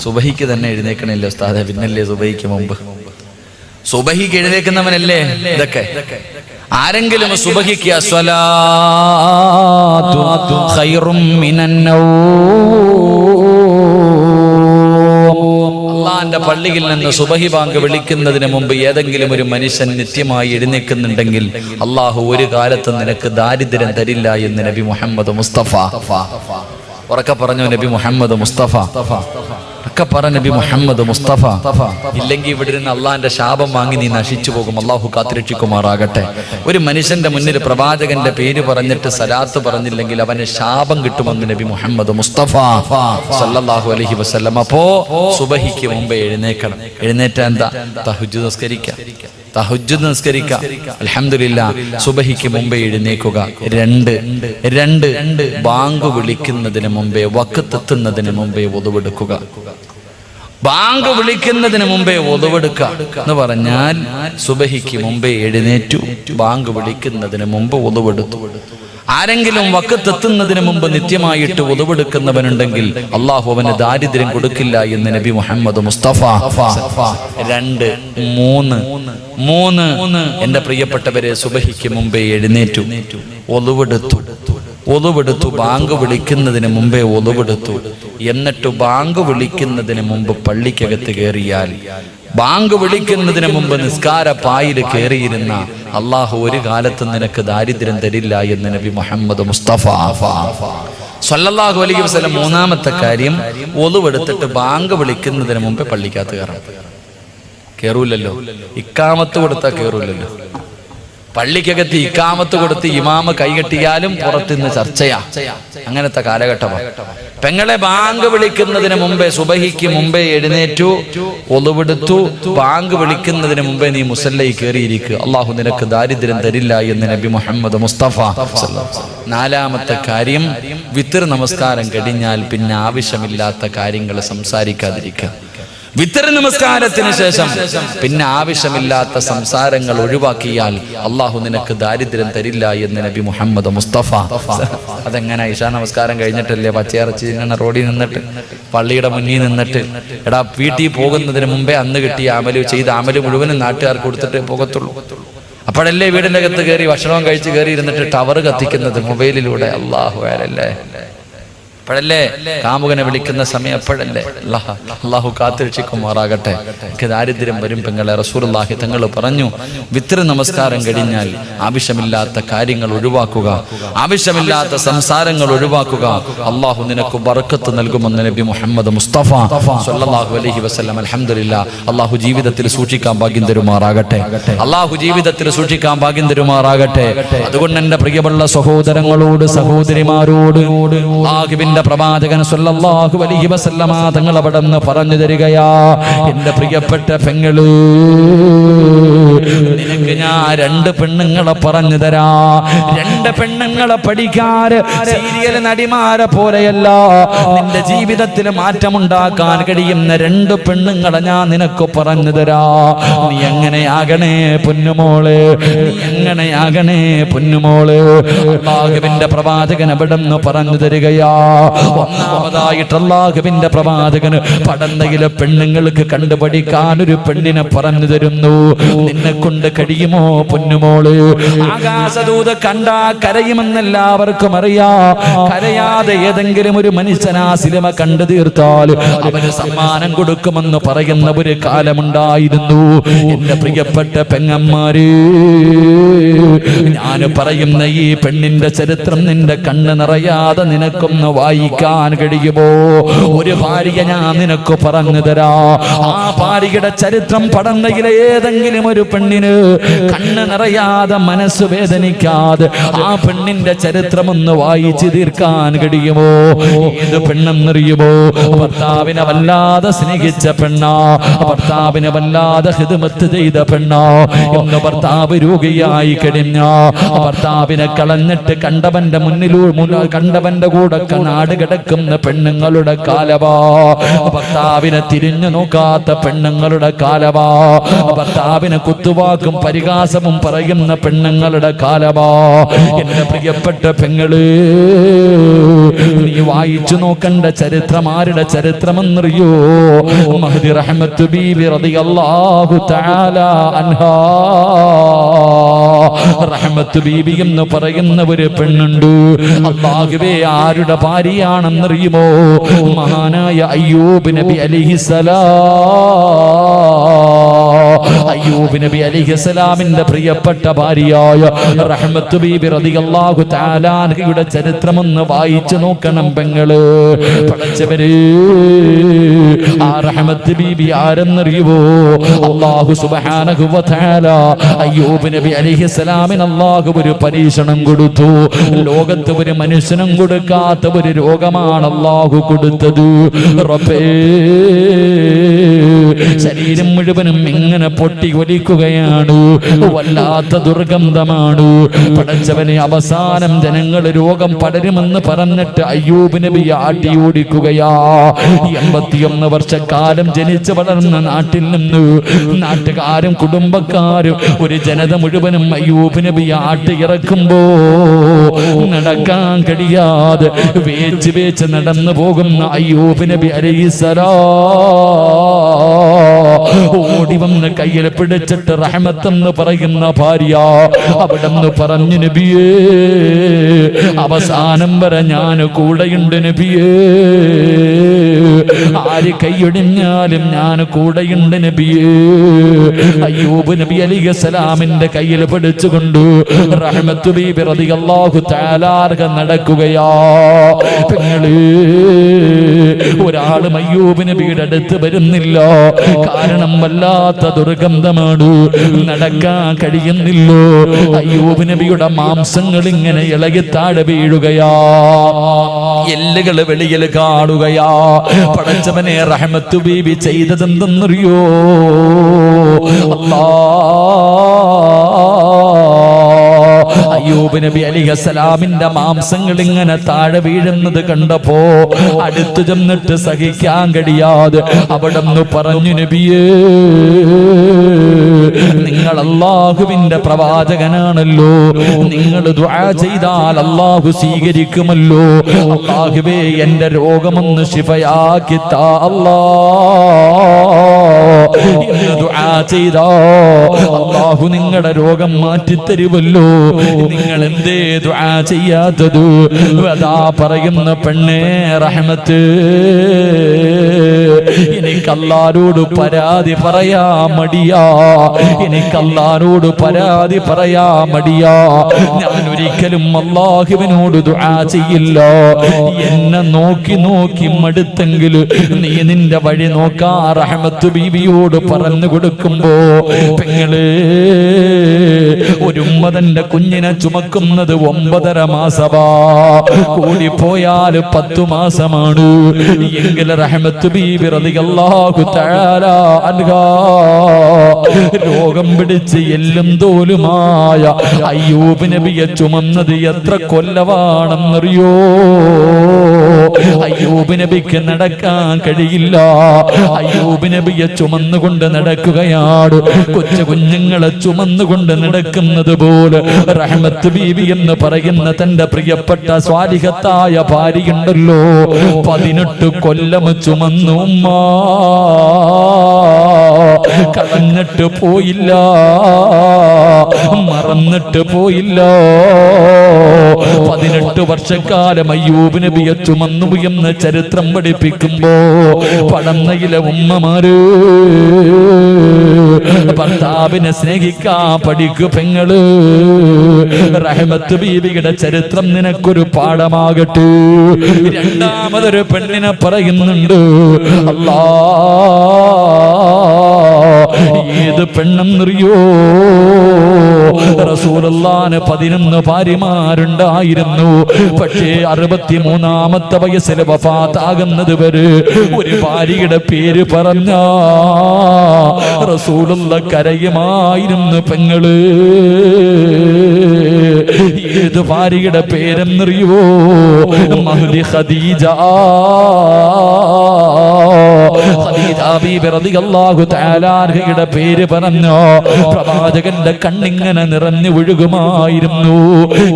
സുബഹിക്ക് തന്നെ എഴുന്നേക്കണില്ല ഉസ്താദെ, പിന്നല്ലേ സുബഹിക്ക് മുമ്പ്? സുബഹിക്ക് എഴുന്നേക്കുന്നവനല്ലേ ഇതൊക്കെ? ആരെങ്കിലും സുബഹിക്ക് അസ്സലാത്തു ഖൈറും മിനന്നൗം, അള്ളാന്റെ പള്ളിയിൽ നിന്ന് സുബഹി ബാങ്ക് വിളിക്കുന്നതിന് മുമ്പ് ഏതെങ്കിലും ഒരു മനുഷ്യൻ നിത്യമായി എഴുന്നേൽക്കുന്നുണ്ടെങ്കിൽ അള്ളാഹു ഒരു കാലത്തും നിനക്ക് ദാരിദ്ര്യം തരില്ല എന്ന് നബി മുഹമ്മദ് മുസ്തഫ. ഉറക്കെ പറഞ്ഞു നബി മുഹമ്മദ് മുസ്തഫ. ഒക്കെ പറ നബി മുഹമ്മദ് മുസ്തഫ. ഇല്ലെങ്കിൽ ഇവിടെ നിന്ന് അള്ളാന്റെ ശാപം വാങ്ങി നീ നശിച്ചു പോകും. അള്ളാഹു കാത്തിരക്ഷിക്കുമാറാകട്ടെ. ഒരു മനുഷ്യന്റെ മുന്നിൽ പ്രവാചകന്റെ പേര് പറഞ്ഞിട്ട് സലാത്ത് പറഞ്ഞില്ലെങ്കിൽ അവന് ശാപം കിട്ടുമെന്ന് നബി മുഹമ്മദ് മുസ്തഫ സല്ലല്ലാഹു അലൈഹി വസല്ലം. അപ്പോ സുബഹിക്ക് മുമ്പേ എഴുന്നേക്കണം. എഴുന്നേറ്റ എന്താ? തഹജ്ജുദ് നിസ്കരിക്കുക. അൽഹംദുലില്ലാ, സുബഹിക്ക് മുമ്പേ എഴുന്നേക്കുക. രണ്ട് ബാങ്ക് വിളിക്കുന്നതിന് മുമ്പേ, വഖത്ത് എത്തുന്നതിന് മുമ്പേ wudu. ബാങ്ക് വിളിക്കുന്നതിന് മുമ്പേ wudu എന്ന് പറഞ്ഞാൽ സുബഹിക്ക് മുമ്പേ എഴുന്നേറ്റു, ബാങ്ക് വിളിക്കുന്നതിന് മുമ്പ് wudu. ആരെങ്കിലും വഖത്ത് എത്തുന്നതിന് മുമ്പ് നിത്യമായിട്ട് wudu അള്ളാഹു അവന് ദാരിദ്ര്യം കൊടുക്കില്ല എന്ന് നബി മുഹമ്മദ് മുസ്തഫ. മൂന്ന് എന്റെ പ്രിയപ്പെട്ടവരെ, സുബഹിക്ക് മുമ്പേ എഴുന്നേറ്റു, ഒളുവെടുത്തു, ബാങ്ക് വിളിക്കുന്നതിന് മുമ്പേ ഒളുവെടുത്തു. എന്നിട്ട് ബാങ്ക് വിളിക്കുന്നതിന് മുമ്പ് പള്ളിക്കകത്ത് കയറിയാൽ, ബാങ്ക് വിളിക്കുന്നതിന് മുമ്പ് നിസ്കാര പായിൽ കയറിയിരുന്ന അള്ളാഹു ഒരു കാലത്തും നിനക്ക് ദാരിദ്ര്യം തരില്ല എന്ന് നബി മുഹമ്മദ് മുസ്തഫ സല്ലല്ലാഹു അലൈഹി വസല്ലം. മൂന്നാമത്തെ കാര്യം, ഒളുവെടുത്തിട്ട് ബാങ്ക് വിളിക്കുന്നതിന് മുമ്പേ പള്ളിക്കകത്ത് കയറൂലല്ലോ. ഇക്കാമത്ത് കൊടുത്താൽ കയറൂലല്ലോ. പള്ളിക്കകത്ത് ഇക്കാമത്ത് കൊടുത്ത് ഇമാമ കൈകെട്ടിയാലും പുറത്തുനിന്ന് ചർച്ചയാ. അങ്ങനത്തെ കാലഘട്ടമാണ്. പെങ്ങളെ, ബാങ്ക് വിളിക്കുന്നതിന് മുമ്പേ, സുബഹിക്ക് മുമ്പേ എഴുന്നേറ്റു, ഒളുവെടുത്തു, ബാങ്ക് വിളിക്കുന്നതിന് മുമ്പേ നീ മുസല്ലയിൽ കയറിയിരിക്കുക. അള്ളാഹു നിനക്ക് ദാരിദ്ര്യം തരില്ല എന്ന് നബി മുഹമ്മദ് മുസ്തഫ. നാലാമത്തെ കാര്യം, വിത്ർ നമസ്കാരം കഴിഞ്ഞാൽ പിന്നെ ആവശ്യമില്ലാത്ത കാര്യങ്ങൾ സംസാരിക്കാതിരിക്കുക. വിത്തർ നമസ്കാരത്തിന് ശേഷം പിന്നെ ആവശ്യമില്ലാത്ത സംസാരങ്ങൾ ഒഴിവാക്കിയാൽ അള്ളാഹു നിനക്ക് ദാരിദ്ര്യം തരില്ല എന്ന് നബി മുഹമ്മദ് മുസ്തഫ. അതെങ്ങനെ? ഇശാ നമസ്കാരം കഴിഞ്ഞിട്ടല്ലേ പച്ചയിറച്ചി ഇങ്ങനെ റോഡിൽ നിന്നിട്ട്, പള്ളിയുടെ മുന്നിൽ നിന്നിട്ട്, എടാ വീട്ടിൽ പോകുന്നതിന് മുമ്പേ അന്ന് കിട്ടിയ ചെയ്ത അമല് മുഴുവനും നാട്ടുകാർക്ക് കൊടുത്തിട്ടേ പോകത്തുള്ളൂ. അപ്പോഴല്ലേ വീടിന്റെ അകത്ത് കയറി ഭക്ഷണവും കഴിച്ച് കയറി ഇരുന്നിട്ട് ടവർ കത്തിക്കുന്നത് മൊബൈലിലൂടെ. അള്ളാഹു അല്ലേ, അപ്പോഴല്ലേ കാമുകനെ വിളിക്കുന്ന സമയം, അപ്പോഴല്ലേ. അള്ളാഹു കാത്തിരക്ഷിക്കുമാറാകട്ടെ. എനിക്ക് ദാരിദ്ര്യം വരും പെങ്ങളെ. റസൂലുള്ളാഹി തങ്ങൾ പറഞ്ഞു, വിത്ർ നമസ്കാരം കഴിഞ്ഞാൽ ആവശ്യമില്ലാത്ത കാര്യങ്ങൾ ഒഴിവാക്കുക, ആവശ്യമില്ലാത്ത സംസാരങ്ങൾ ഒഴിവാക്കുക. അള്ളാഹു നിനക്ക് ബർക്കത്ത് നൽകുമെന്ന് നബി മുഹമ്മദ് മുസ്തഫ സല്ലല്ലാഹു അലൈഹി വസല്ലം. അൽഹംദുലില്ലാഹ്, അള്ളാഹു ജീവിതത്തിൽ സൂക്ഷിക്കാൻ ഭാഗ്യം തരുമാറാകട്ടെ. അള്ളാഹു ജീവിതത്തിൽ സൂക്ഷിക്കാൻ ഭാഗ്യം തരുമാറാകട്ടെ. അതുകൊണ്ട് എന്റെ പ്രിയമുള്ള സഹോദരങ്ങളോട്, സഹോദരിമാരോട്, പ്രവാചകൻ സല്ലല്ലാഹു അലൈഹി വസല്ലമ തങ്ങൾ അവിടെ നിന്ന് പറഞ്ഞു തരികയാ, എന്റെ പ്രിയപ്പെട്ട പെങ്ങള്, നിനക്ക് ഞാൻ രണ്ട് പെണ്ണുങ്ങളെ പറഞ്ഞു തരാ. രണ്ട് പെണ്ണുങ്ങളെ പഠിക്കാറ് സീരിയൽ നടിമാരെ പോലെയല്ല, നിന്റെ ജീവിതത്തിൽ മാറ്റമുണ്ടാക്കാൻ കഴിയുന്ന രണ്ട് പെണ്ണുങ്ങളെ ഞാൻ നിനക്ക് പറഞ്ഞു തരാ. നീ എങ്ങനെയാകണേ പൊന്നുമോള്, നീ എങ്ങനെയാകണേ പൊന്നുമോള്. അല്ലാഹുവിന്റെ പ്രവാചകൻ അവിടെ നിന്ന് പറഞ്ഞു തരികയാ. ഒന്നാമതായിട്ട് അല്ലാഹുവിന്റെ പ്രവാചകന് പടന്നയിലെ പെണ്ണുങ്ങൾക്ക് കണ്ടുപഠിക്കാൻ ഒരു പെണ്ണിനെ പറഞ്ഞു തരുന്നു. നിന്നെ കൊണ്ട് കഴിയുമോ പൊന്നുമോള്? ആകാശദൂത കണ്ടാ കരയുമെന്നെല്ലാവർക്കും അറിയാ. കരയാതെ ഏതെങ്കിലും ഒരു മനുഷ്യനാ സിനിമ കണ്ടു തീർത്താൽ അവന് സമ്മാനം കൊടുക്കുമെന്ന് പറയുന്ന ഒരു കാലമുണ്ടായിരുന്നു. എന്റെ പ്രിയപ്പെട്ട പെങ്ങന്മാര്, ഞാൻ പറയുന്ന ഈ പെണ്ണിന്റെ ചരിത്രം നിന്റെ കണ്ണ് നിറയാതെ നിനക്കൊന്ന് വായി വായിക്കാൻ കഴിയുമോ? ഒരു ഭാര്യ ഞാൻ നിനക്ക് പറഞ്ഞു തരാ. ആ ഭാര്യയുടെ ചരിത്രം പടന്നയിലെ ഏതെങ്കിലും ഒരു പെണ്ണിന് കണ്ണ് നിറയാതെ മനസ്സ് വേദനിക്കാതെ ആ പെണ്ണിന്റെ ചരിത്രം ഒന്ന് വായിച്ചു തീർക്കാൻ കഴിയുമോ? ഏത് പെണ്ണെന്നറിയുമോ? ഭർത്താവിനെ വല്ലാതെ സ്നേഹിച്ച പെണ്ണാ, ഭർത്താവിനെ വല്ലാതെ ഹിദ്മത്ത് ചെയ്ത പെണ്ണാ. എന്ന് ഭർത്താവ് രോഗിയായി കഴിഞ്ഞ ഭർത്താവിനെ കളഞ്ഞിട്ട് കണ്ടവന്റെ കണ്ടവന്റെ കൂടെ നാട് കിടക്കുന്ന പെണ്ണുങ്ങളുടെ കാലവാ. ഭർത്താവിനെ തിരിഞ്ഞു നോക്കാത്ത പെണ്ണുങ്ങളുടെ കാലവാ. ഭർത്താവിനെ കുത്തുവാക്കും പരിഹാസവും പറയുന്ന പെണ്ണുങ്ങളുടെ കാലവാ. എന്റെ പ്രിയപ്പെട്ട പെങ്ങള്, നീ വായിച്ചു നോക്കണ്ട ചരിത്രം ആരുടെ ചരിത്രമെന്നറിയോ? മഹ്ദി റഹ്മത്ത് ബീബി റളിയല്ലാഹു തആല അൻഹാ. റഹ്മത്ത് ബീബി എന്ന് പറയുന്ന ഒരു പെണ്ണുണ്ട്. അല്ലാഹുവേ, ആരുടെ ഭാര്യയാണെന്നറിയുമോ? മഹാനായ അയ്യൂബ് നബി അലൈഹിസ്സലാം. അയ്യൂബ് നബി അലൈഹിസ്സലാമിന്റെ പ്രിയപ്പെട്ട ഭാര്യയായ റഹ്മത്ത് ബീബി റളിയല്ലാഹു തആല അൻഹയുടെ ചരിത്രമൊന്ന് വായിച്ചു നോക്കണം പെങ്ങള്. പടച്ചവരെ, ആ റഹ്മത്ത് ബീബി ആരെന്നറിയുമോ? അല്ലാഹു സുബ്ഹാനഹു വ തആല അയ്യൂബ് നബി അലൈഹിസ്സലാമിന് അല്ലാഹു ഒരു പരീക്ഷണം കൊടുത്തു. ലോകത്ത് ഒരു മനുഷ്യനും കൊടുക്കാത്ത ഒരു രോഗമാണ് അല്ലാഹു കൊടുത്തത്. റബ്ബേ, ശരീരം മുഴുവനും ഇങ്ങനെ പൊട്ടി ഒലിക്കുകയാണ്, വല്ലാത്ത ദുർഗന്ധമാണ്. പടച്ചവനെ, അവസാനം ജനങ്ങൾ രോഗം പടരുമെന്ന് പറഞ്ഞിട്ട് അയ്യൂബ് നബി ആട്ടി ഓടിക്കുകയാ. 81 വർഷക്കാലം ജനിച്ചു വളർന്ന നാട്ടിൽ നിന്ന് നാട്ടുകാരും കുടുംബക്കാരും ഒരു ജനത മുഴുവനും അയ്യൂബ് നബി ആട്ടി ഇറക്കുമ്പോ നടക്കാൻ കഴിയാതെ വേച്ച് വേച്ച് നടന്നു പോകുന്ന അയ്യൂബ് നബി അലൈഹിസ്സലാം ഓടി വന്ന് കയ്യിൽ പിടിച്ചിട്ട് റഹ്മത്തെന്ന് പറയുന്ന ഭാര്യ അവിടെന്ന് പറഞ്ഞു, നബിയേ, അവസാനം വരെ ഞാൻ കൂടെയുണ്ട് നബിയേ. ആര് കൈയൊടിഞ്ഞാലും ഞാൻ കൂടെയുണ്ട് നബിയേ. അയ്യൂബ് നബി അലൈഹിസ്സലാമിന്റെ കയ്യിൽ പിടിച്ചുകൊണ്ട് റഹ്മത്ത് ബീബി റളിയല്ലാഹു തആല നടക്കുകയാ. പെങ്ങളെ, ഒരാളും അയ്യൂബ് നബിയുടെ അടുത്ത് വരുന്നില്ല. കാരണം വല്ലാത്ത ദുർഗന്ധമാണ്, നടക്കാൻ കഴിയുന്നില്ലോ. അയ്യൂബ് നബിയുടെ മാംസങ്ങൾ ഇങ്ങനെ ഇളകി താഴെ വീഴുകയാ, എല്ലുകൾ വെളിയിൽ കാണുകയാ. പടച്ചവനെ, റഹ്മത്ത് ബീബി ചെയ്തതെന്തെന്നറിയോ? അയ്യൂബ് നബി അലൈഹിസ്സലാമിന്റെ മാംസങ്ങൾ ഇങ്ങനെ താഴെ വീഴുന്നത് കണ്ടപ്പോ അടുത്തു ചെന്നിട്ട് സഹിക്കാൻ കഴിയാതെ അവിടെന്ന് പറഞ്ഞു, നബിയേ, നിങ്ങൾ അല്ലാഹുവിന്റെ പ്രവാചകനാണല്ലോ, നിങ്ങൾ ദുആ ചെയ്താൽ അല്ലാഹു സ്വീകരിക്കുമല്ലോ. അല്ലാഹുവേ, എന്റെ രോഗമൊന്ന് ശിഫയാക്കി താ അല്ലാഹ്. ഇന്ന് ദുആ ചെയ്താ അല്ലാഹു നിങ്ങളുടെ രോഗം മാറ്റിത്തരുമല്ലോ. നിങ്ങൾ എന്തേ ദുആ ചെയ്യാത്തത്? അതാ പറയുന്ന പെണ്ണേ റഹ്മത്ത്, എനിക്ക് അല്ലാഹുവോട് പരാതി പറയാ മടിയാ, എനിക്ക് അല്ലാഹുവോട് പരാതി പറയാ മടിയാ. ഞാൻ ഒരിക്കലും അല്ലാഹുവിനോട് ദുആ ചെയ്യില്ല. എന്നെ നോക്കി നോക്കി മടുത്തെങ്കിൽ നീ നിന്റെ വഴി നോക്കാ റഹ്മത്ത് ബീവിയോട് പറഞ്ഞു കൊടുക്കുമ്പോ, പെങ്ങളെ, ഒരു ഉമ്മതന്റെ കുഞ്ഞിനെ ചുമക്കുന്നത് 9.5 മാസമാ, കൂടിപ്പോയാൽ 10 മാസമാണ്. എങ്കിൽ റഹ്മത്ത് ബീബി റളിയല്ലാഹു തആല അൻഹാ രോഗം പിടിച്ച് എല്ലും തോലുമായ അയ്യൂബ് നബിയെ ചുമന്നത് എത്ര കൊല്ലമാണെന്നറിയോ? അയ്യൂബ് നബിക്ക് നടക്കാൻ കഴിയില്ല. അയ്യൂബ് നബിയെ ചുമന്നുകൊണ്ട് നടക്കുകയാണ്. കൊച്ചു കുഞ്ഞുങ്ങളെ ചുമന്നുകൊണ്ട് നടക്കുന്നത് പോലെ റഹ്മത്ത് ബീബി എന്ന് പറയുന്ന തന്റെ പ്രിയപ്പെട്ട സ്വാലിഹത്തായ ഭാര്യയുണ്ടല്ലോ, 18 കൊല്ലം ചുമന്നു ഉമ്മ, കളഞ്ഞിട്ട് പോയില്ല, മറന്നിട്ട് പോയില്ല. 18 വർഷക്കാലം അയ്യൂബ് നബിയെ ചുമന്നു എന്ന് ചരിത്രം പഠിപ്പിക്കുമ്പോ പടന്നയിലെ ഉമ്മമാര് ഭർത്താവിനെ സ്നേഹിക്കാൻ പഠിക്കു പെങ്ങള്. റഹ്മത്ത് ബീവിയുടെ ചരിത്രം നിനക്കൊരു പാഠമാകട്ടെ. രണ്ടാമതൊരു പെണ്ണിനെ പറയുന്നുണ്ട്. അല്ലാ, ഏത് പെണ്ണെന്നറിയോ? റസൂലുള്ളാഹിന് 11 ഭാര്യമാരുണ്ടായിരുന്നു. പക്ഷേ 63-ാമത്തെ വയസ്സിൽ വഫാത്താകുന്നത് വരെ ഒരു ഭാര്യയുടെ പേര് പറഞ്ഞ റസൂലുള്ള കരയുമായിരുന്നു പെങ്ങള്. ഏത് ഭാര്യയുടെ പേരെന്നറിയോ? മഹ്ദി ഖദീജ. ഖദീജ ബീബി റളിയല്ലാഹു തആല അൻഹയുടെ പേര് പറഞ്ഞോ പ്രവാചകന്റെ കണ്ണിങ്ങനെ നിറഞ്ഞു ഒഴുകുമായിരുന്നു.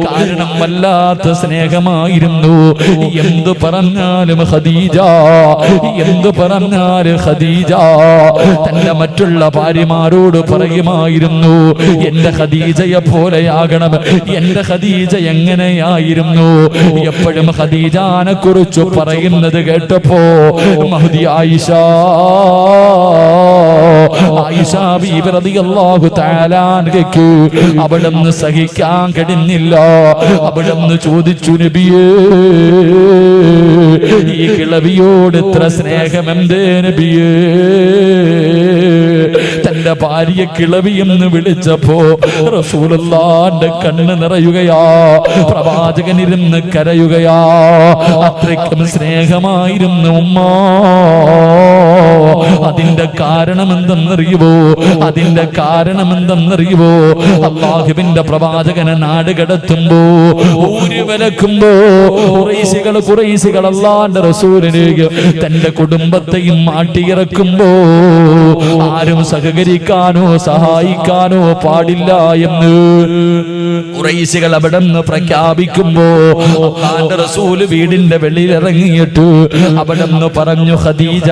കാരണം വല്ലാത്ത സ്നേഹമായിരുന്നു. എന്തു പറഞ്ഞാലും ഖദീജ, എന്തു പറഞ്ഞാലും ഖദീജ തന്റെ മറ്റുള്ള ഭാര്യമാരോട് പറയുമായിരുന്നു, എന്റെ ഖദീജയെ പോലെയാകണം. എന്റെ ഖദീജ എങ്ങനെയായിരുന്നു? എപ്പോഴും ഖദീജാനെ കുറിച്ച് പറയുന്നത് കേട്ടപ്പോ മഹ്ദി ആയിഷ ബീബി റളിയല്ലാഹു തആല അൻഹയ്ക്ക് അവിടുന്ന് സഹിക്കാൻ കഴിഞ്ഞില്ല. അവിടുന്ന് ചോദിച്ചു, നബിയേ, ഈ കിളവിയോട് ഇത്ര സ്നേഹമെന്തേ നബിയേ? തന്റെ ഭാര്യ കിളവി എന്ന് വിളിച്ചപ്പോ റസൂലുള്ളാഹിന്റെ കണ്ണ് നിറയുകയാ. പ്രവാചകൻ ഇരുന്ന് കരയുകയാ. അത്രയ്ക്കും സ്നേഹമായിരുന്നു ഉമ്മ. അതിന്റെ കാരണം എന്തെന്നറിയുവോ? അതിന്റെ കാരണം എന്തെന്നറിയുവോ? അല്ലാഹുവിന്റെ പ്രവാചകനെ നാട് കടത്തുമ്പോ, ഊര് വിലക്കുമ്പോ ഖുറൈശികൾ അല്ലാഹുവിന്റെ റസൂലിലേക്ക് തന്റെ കുടുംബത്തെയും മാട്ടിയിറക്കുമ്പോ ആരും സഹകരിക്കാനോ സഹായിക്കാനോ പാടില്ല എന്ന് ഖുറൈശികൾ അവിടെ നിന്ന് പ്രഖ്യാപിക്കുമ്പോ അല്ലാഹുവിന്റെ റസൂൽ വീടിന്റെ വെളിയിൽ ഇറങ്ങിയിട്ട് അവിടെ നിന്ന് പറഞ്ഞു, ഖദീജ,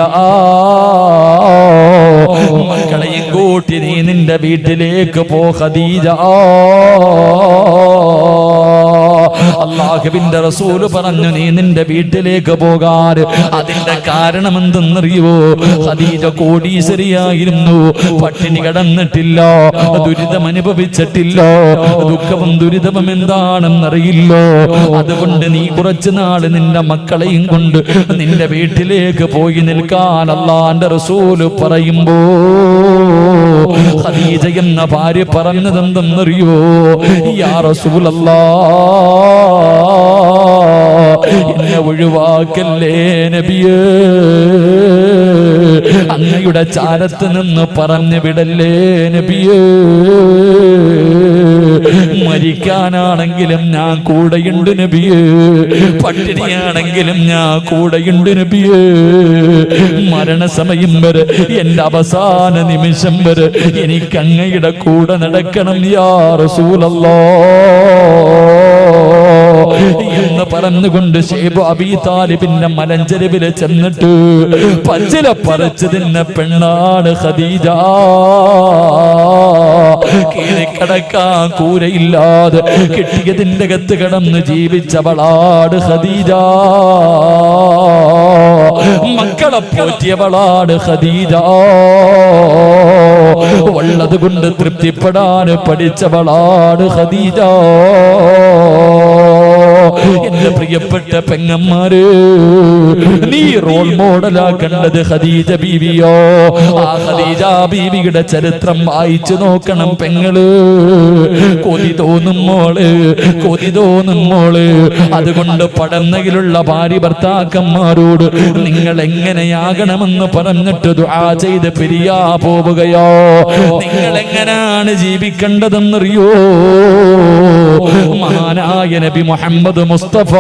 മക്കളെയും കൂട്ടി നീ നിന്റെ വീട്ടിലേക്ക് പോ ഖദീജ. അല്ലാഹുവിന്റെ റസൂല് പറഞ്ഞു, നീ നിന്റെ വീട്ടിലേക്ക് പോകാൻ. അതിന്റെ കാരണം എന്തെന്നറിയുവോ? ഖദീജ കോടീശ്വരിയായിരുന്നു. പട്ടിണി കിടന്നിട്ടില്ല, ദുരിതം അനുഭവിച്ചിട്ടില്ല. ദുഃഖവും ദുരിതവും എന്താണെന്നറിയില്ല. അതുകൊണ്ട് നീ കുറച്ചു നാള് നിന്റെ മക്കളെയും കൊണ്ട് നിന്റെ വീട്ടിലേക്ക് പോയി നിൽക്കാൻ അല്ലാഹുവിന്റെ റസൂല് പറയുമ്പോ ഖദീജ എന്ന ഭാര്യ പറഞ്ഞതെന്തെന്നറിയോ? യാ റസൂലല്ലാഹ്, എന്നെ ഒഴിവാക്കല്ലേ നബിയേ, അങ്ങയുടെ ചാരത്ത് നിന്ന് പറഞ്ഞു വിടല്ലേ നബിയേ. മരിക്കാനാണെങ്കിലും ഞാൻ കൂടെയുണ്ട് നബിയേ, പട്ടിണിയാണെങ്കിലും ഞാൻ കൂടെയുണ്ട് നബിയേ. മരണസമയം വരെ, എന്റെ അവസാന നിമിഷം വരെ എനിക്ക് അങ്ങയുടെ കൂടെ നടക്കണം യാ റസൂലല്ലാഹ് എന്ന് പറഞ്ഞുകൊണ്ട് ശൈബ് അബീ താലിബിന്റെ മലഞ്ചെരുവില് ചെന്നിട്ട് പച്ചില പറിച്ചു തിന്ന പെണ്ണാണ് ഖദീജ. കീറിക്കടക്കാൻ കൂരയില്ലാതെ കിട്ടിയതിന്റെ അകത്ത് കിടന്ന് ജീവിച്ചവളാണ് ഖദീജ. മക്കളെ പോറ്റിയവളാണ് ഖദീജ. ഉള്ളത് കൊണ്ട് തൃപ്തിപ്പെടാൻ പഠിച്ചവളാണ് ഖദീജ. എന്റെ പ്രിയപ്പെട്ട പെങ്ങന്മാര്, നീ റോൾ മോഡലാക്കേണ്ടത് ഖദീജ ബീവിയോ? ആ ഖദീജ ബീവിയുടെ ചരിത്രം വായിച്ചു നോക്കണം പെങ്ങള്. കൊതി തോന്നും മോള്, കൊതി തോന്നും മോള്. അതുകൊണ്ട് പടന്നയിലുള്ള ഭാര്യ ഭർത്താക്കന്മാരോട് നിങ്ങൾ എങ്ങനെയാകണമെന്ന് പറഞ്ഞിട്ട് ദുആ ചെയ്ത് പിരിയാ പോവുകയോ? നിങ്ങൾ എങ്ങനെയാണ് ജീവിക്കേണ്ടതെന്നറിയോ? മഹാനായ നബി മുഹമ്മദ് മുസ്തഫ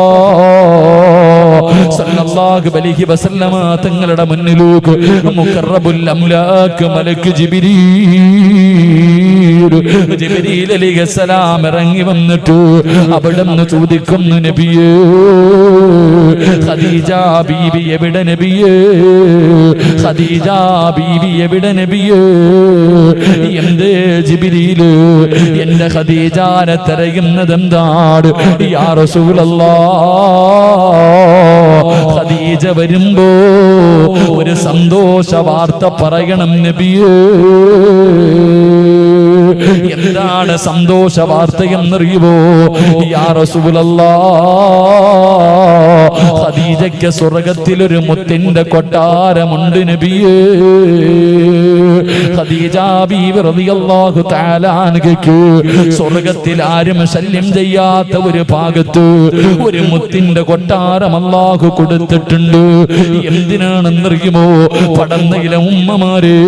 സല്ലല്ലാഹു അലൈഹി വസല്ലമ തങ്ങളുടെ മുന്നിലേക്ക് മുഖറബുൽ അംലാക്ക് മലക്ക് ജിബ്രീൽ അലൈഹിസ്സലാം ഇറങ്ങി വന്നിട്ട് അവിടുന്ന് ചോദിക്കുന്നു, നബിയേ, ഖദീജ ബീവി എവിടെ നബിയേ? ഖദീജ ബീവി എവിടെ നബിയേ? എന്തേ ജിബ്രീല് എന്റെ ഖദീജാനെ തിരയുന്നത് എന്താണ് യാ റസൂലല്ലാഹ്? ഖദീജ വരുമ്പോ ഒരു സന്തോഷ വാർത്ത പറയണം നബിയേ. എന്തിനാണ് സന്തോഷ വാർത്തയെന്നറിയുമോ? യാ റസൂലല്ലാഹ്, ഖദീജയ്ക്ക് സ്വർഗ്ഗത്തിലൊരു മുത്തിന്റെ കൊട്ടാരമുണ്ട് നബിയേ. ഖദീജ ബീവി റളിയല്ലാഹു തആല അൻഹയ്ക്ക് സ്വർഗ്ഗത്തിൽ ആരും ശല്യം ചെയ്യാത്ത ഒരു ഭാഗത്ത് ഒരു മുത്തിന്റെ കൊട്ടാരം അല്ലാഹു കൊടുത്തിട്ടുണ്ട്. എന്തിനാണെന്നറിയുമോ? പടന്നയിലെ ഉമ്മമാരെ,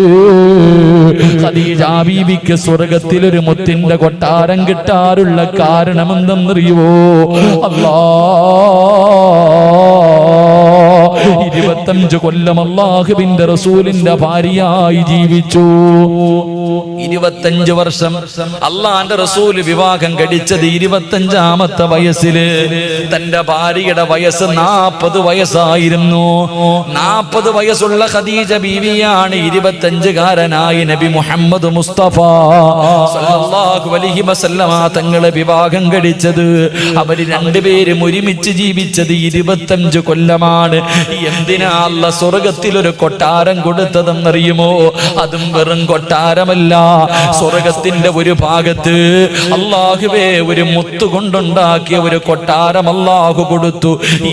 ഖദീജ ബീവിക്ക് സ്വർഗ്ഗത്തിൽ ഒരു മുത്തിന്റെ കൊട്ടാരം കിട്ടാറുള്ള കാരണം എന്തെന്നറിയുമോ? അല്ലാഹ് 25 കൊല്ലം അല്ലാഹുവിന്റെ റസൂലിന്റെ ഭാര്യയായി ജീവിച്ചു. 25 വർഷം അള്ളാന്റെ റസൂല് വിവാഹം കഴിച്ചത് 25ാമത്തെ വയസ്സില്. തന്റെ ഭാര്യയുടെ വയസ്സ് 40 വയസ്സായിരുന്നു. 40 വയസ്സുള്ള ഖദീജ ബീവിയാണ് 25കാരനായി നബി മുഹമ്മദ് മുസ്തഫ സല്ലല്ലാഹു അലൈഹി വസല്ലമ തങ്ങളെ വിവാഹം കഴിച്ചത്. അവര് രണ്ടുപേരും ഒരുമിച്ച് ജീവിച്ചത് 25 കൊല്ലമാണ്. എന്തിനാ അല്ലാഹ് സ്വർഗ്ഗത്തിൽ ഒരു കൊട്ടാരം കൊടുത്തതെന്നറിയുമോ? അതും വെറും കൊട്ടാരമല്ല, സ്വർഗ്ഗത്തിന്റെ ഒരു ഭാഗത്ത് അല്ലാഹുവേ ഒരു മുത്തുകൊണ്ടുണ്ടാക്കിയ ഒരു കൊട്ടാരം അല്ലാഹു കൊടുത്തു.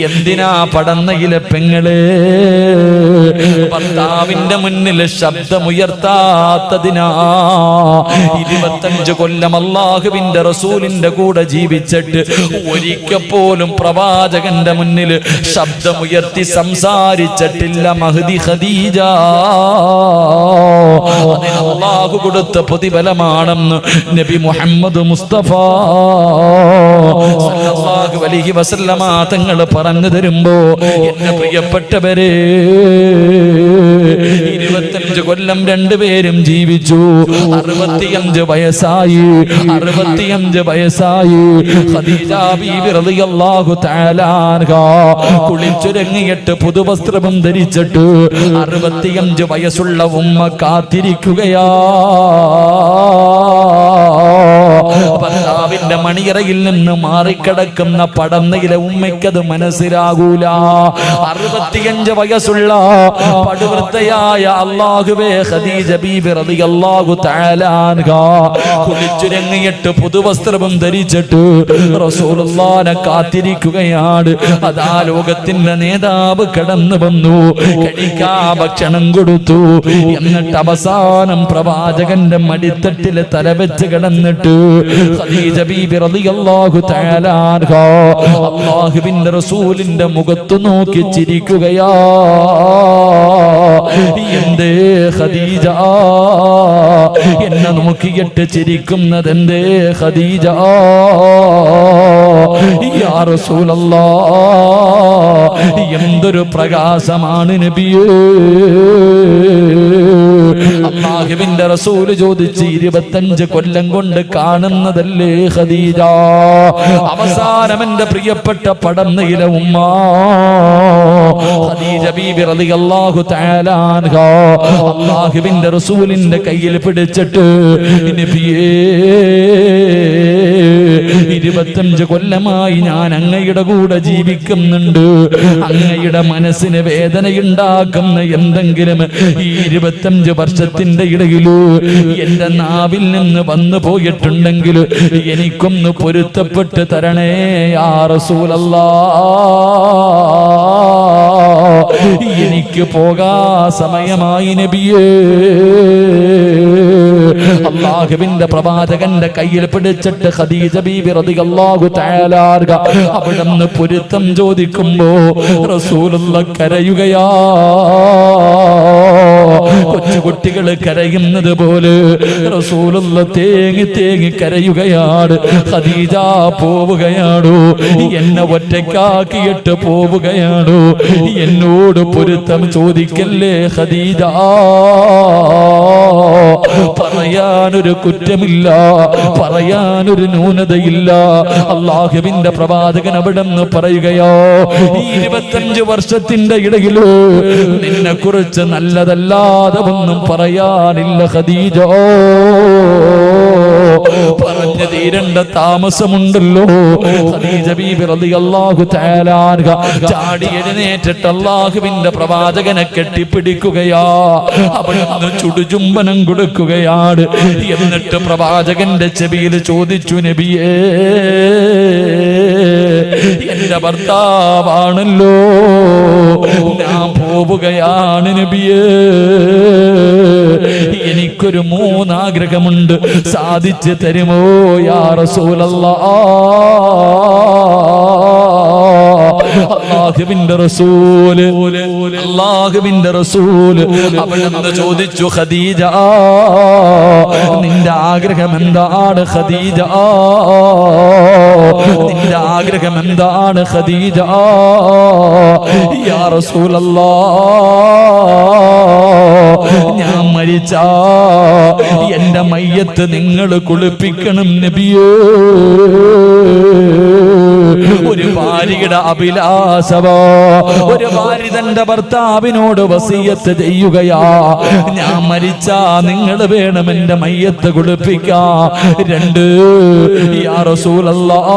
എന്തിനാ? പടന്നയിലെ പെങ്ങളെ, ഭർത്താവിന്റെ മുന്നിൽ ശബ്ദമുയർത്താത്തതിനാ. 25 കൊല്ലം അല്ലാഹുവിന്റെ റസൂലിന്റെ കൂടെ ജീവിച്ചിട്ട് ഒരിക്കൽ പോലും പ്രവാചകന്റെ മുന്നിൽ ശബ്ദമുയർത്തി സംസാരിച്ചിട്ടില്ല മഹദി ഖദീജ. അതിന് അല്ലാഹു കൊടുത്ത പ്രതിഫലമാണെന്ന് നബി മുഹമ്മദ് മുസ്തഫ സല്ലല്ലാഹു അലൈഹി വസല്ലമ തങ്ങൾ പറഞ്ഞു തരുമ്പോ, എന്റെ പ്രിയപ്പെട്ടവരെ, 25 കൊല്ലം രണ്ടുപേരും ജീവിച്ചു. 65 വയസ്സായി. 65 വയസ്സായി ഖദീജ ബീവി റളിയല്ലാഹു തആല അൻഹാ കുളിച്ചൊരുങ്ങിയിട്ട് പുതുവസ്ത്രവും ധരിച്ചിട്ട് 65 വയസ്സുള്ള ഉമ്മ കാത്തിരിക്കുകയാ. ഭർത്താവിന്റെ മണിയറയിൽ നിന്ന് മാറിക്കിടക്കുന്ന പടന്നയിലെ ഉമ്മയ്ക്കത് മനസ്സിലാകൂല. 65 വയസ്സുള്ള പടുവൃത്തയായ അല്ലാഹുവേ ഖദീജ ബീബി റളിയല്ലാഹു തആല അൻഹാ കുളിച്ചുരങ്ങിയിട്ട് പുതുവസ്ത്രവും ധരിച്ചിട്ട് റസൂലുള്ളാഹിനെ കാത്തിരിക്കുകയാണ്. അതാ ലോകത്തിന്റെ നേതാവ് കടന്നു വന്നു, കഴിക്കാ ഭക്ഷണം കൊടുത്തു. എന്നിട്ട് അവസാനം പ്രവാചകന്റെ മടിത്തട്ടിൽ തലവെച്ച് കിടന്നിട്ട് ഖദീജ ബീബി റളിയല്ലാഹു തആല അൻഹാ അല്ലാഹുവിന്റെ റസൂലിന്റെ മുഖത്ത് നോക്കി ചിരിക്കുകയാ. എന്തേ ഖദീജ എന്നെ നോക്കിയിട്ട് ചിരിക്കുന്നത്? എന്തേ ഖദീജ? യാ റസൂലല്ലാഹ്, എന്തൊരു പ്രകാശമാണ് നബിയേ. അല്ലാഹുവിന്റെ റസൂൽ ചോദിച്ച്, 25 കൊല്ലം കൊണ്ട് കാണുന്നതല്ലേ ഖദീജ? അവസാനം എന്റെ പ്രിയപ്പെട്ട പടന്നയിലെ ഉമ്മ ഖദീജ ബീബി റളിയല്ലാഹു തആല അൻഹാ അല്ലാഹുവിന്റെ റസൂലിന്റെ കയ്യിൽ പിടിച്ചിട്ട്, നബിയേ, 25 കൊല്ലമായി ഞാൻ അങ്ങയുടെ കൂടെ ജീവിക്കുന്നുണ്ട്. അങ്ങയുടെ മനസ്സിന് വേദനയുണ്ടാക്കുന്ന എന്തെങ്കിലും ഈ 25 വർഷത്തിന്റെ ഇടയിൽ എന്റെ നാവിൽ നിന്ന് വന്നു പോയിട്ടുണ്ടെങ്കിൽ എനിക്കൊന്ന് പൊരുത്തപ്പെട്ട് തരണേ യാ റസൂലല്ലാഹ്. എനിക്ക് പോകാ സമയമായി നബിയേ. അല്ലാഹുവിന്റെ പ്രവാചകന്റെ കയ്യിൽ പിടിച്ചിട്ട് ഖദീജ ബീബി റളിയല്ലാഹു തആല അൻഹാ അവിടുന്ന് പൊരുത്തം ചോദിക്കുമ്പോ റസൂലുള്ളാഹ് കരയുകയാ. കൊച്ചുകുട്ടികൾ കരയുന്നത് പോലെ റസൂലുള്ളാഹ് തേങ്ങി തേങ്ങി കരയുകയാണ്. ഖദീജ പോവുകയാണോ? എന്നെ ഒറ്റയ്ക്കാക്കിയിട്ട് പോവുകയാണോ? എന്നോട് പൊരുത്തം ചോദിക്കല്ലേ ഖദീജ. പറയാനൊരു കുറ്റമില്ല, പറയാനൊരു ന്യൂനതയില്ല. അല്ലാഹുവിന്റെ പ്രവാചകൻ അവിടെന്ന് പറയുകയോ, 25 വർഷത്തിന്റെ ഇടയിൽ നിന്നെ കുറിച്ച് നല്ലതല്ലാതെ ഒന്നും പറയാനില്ല ഖദീജ. പറഞ്ഞ പറഞ്ഞു തീരേണ്ട താമസമുണ്ടല്ലോ. ഖദീജ ബീബി റളിയല്ലാഹു തആല അൻഹ ചാടി എഴുന്നേറ്റിട്ട് അല്ലാഹുവിന്റെ പ്രവാചകനെ കെട്ടിപ്പിടിക്കുകയാ. അവിടുന്ന് ചുടുചുംബനം കൊടുക്കുകയാണ്. എന്നിട്ട് പ്രവാചകന്റെ ചെവിയിൽ ചോദിച്ചു, നബിയേ, എന്റെ ഭർത്താവാണല്ലോ, ഞാൻ പോവുകയാണ് നബിയേ. എനിക്കൊരു 3 ആഗ്രഹമുണ്ട്, സാധിച്ചു തരുമോ യാ റസൂലല്ലാഹ്? അല്ലാഹുവിന്റെ റസൂല് അവിടുന്ന് ചോദിച്ചു, ഖദീജ, നിന്റെ ആഗ്രഹം എന്താണ് ഖദീജ? നിന്റെ ആഗ്രഹം എന്താണ് ഖദീജ? യാ റസൂലല്ലാഹ്, ഞാൻ മരിച്ചാ എന്റെ മയ്യത്ത് നിങ്ങൾ കുളിപ്പിക്കണം നബിയേ. ഒരു ഭാര്യയുടെ അഭിലാഷമോ, ഒരു ഭാര്യ തന്റെ ഭർത്താവിനോട് വസിയത്ത് ചെയ്യുകയാ, ഞാൻ മരിച്ചാ നിങ്ങൾ വേണം എന്റെ മയ്യത്ത് കുളിപ്പിക്കാൻ. 2, യാ റസൂലല്ലാഹ്,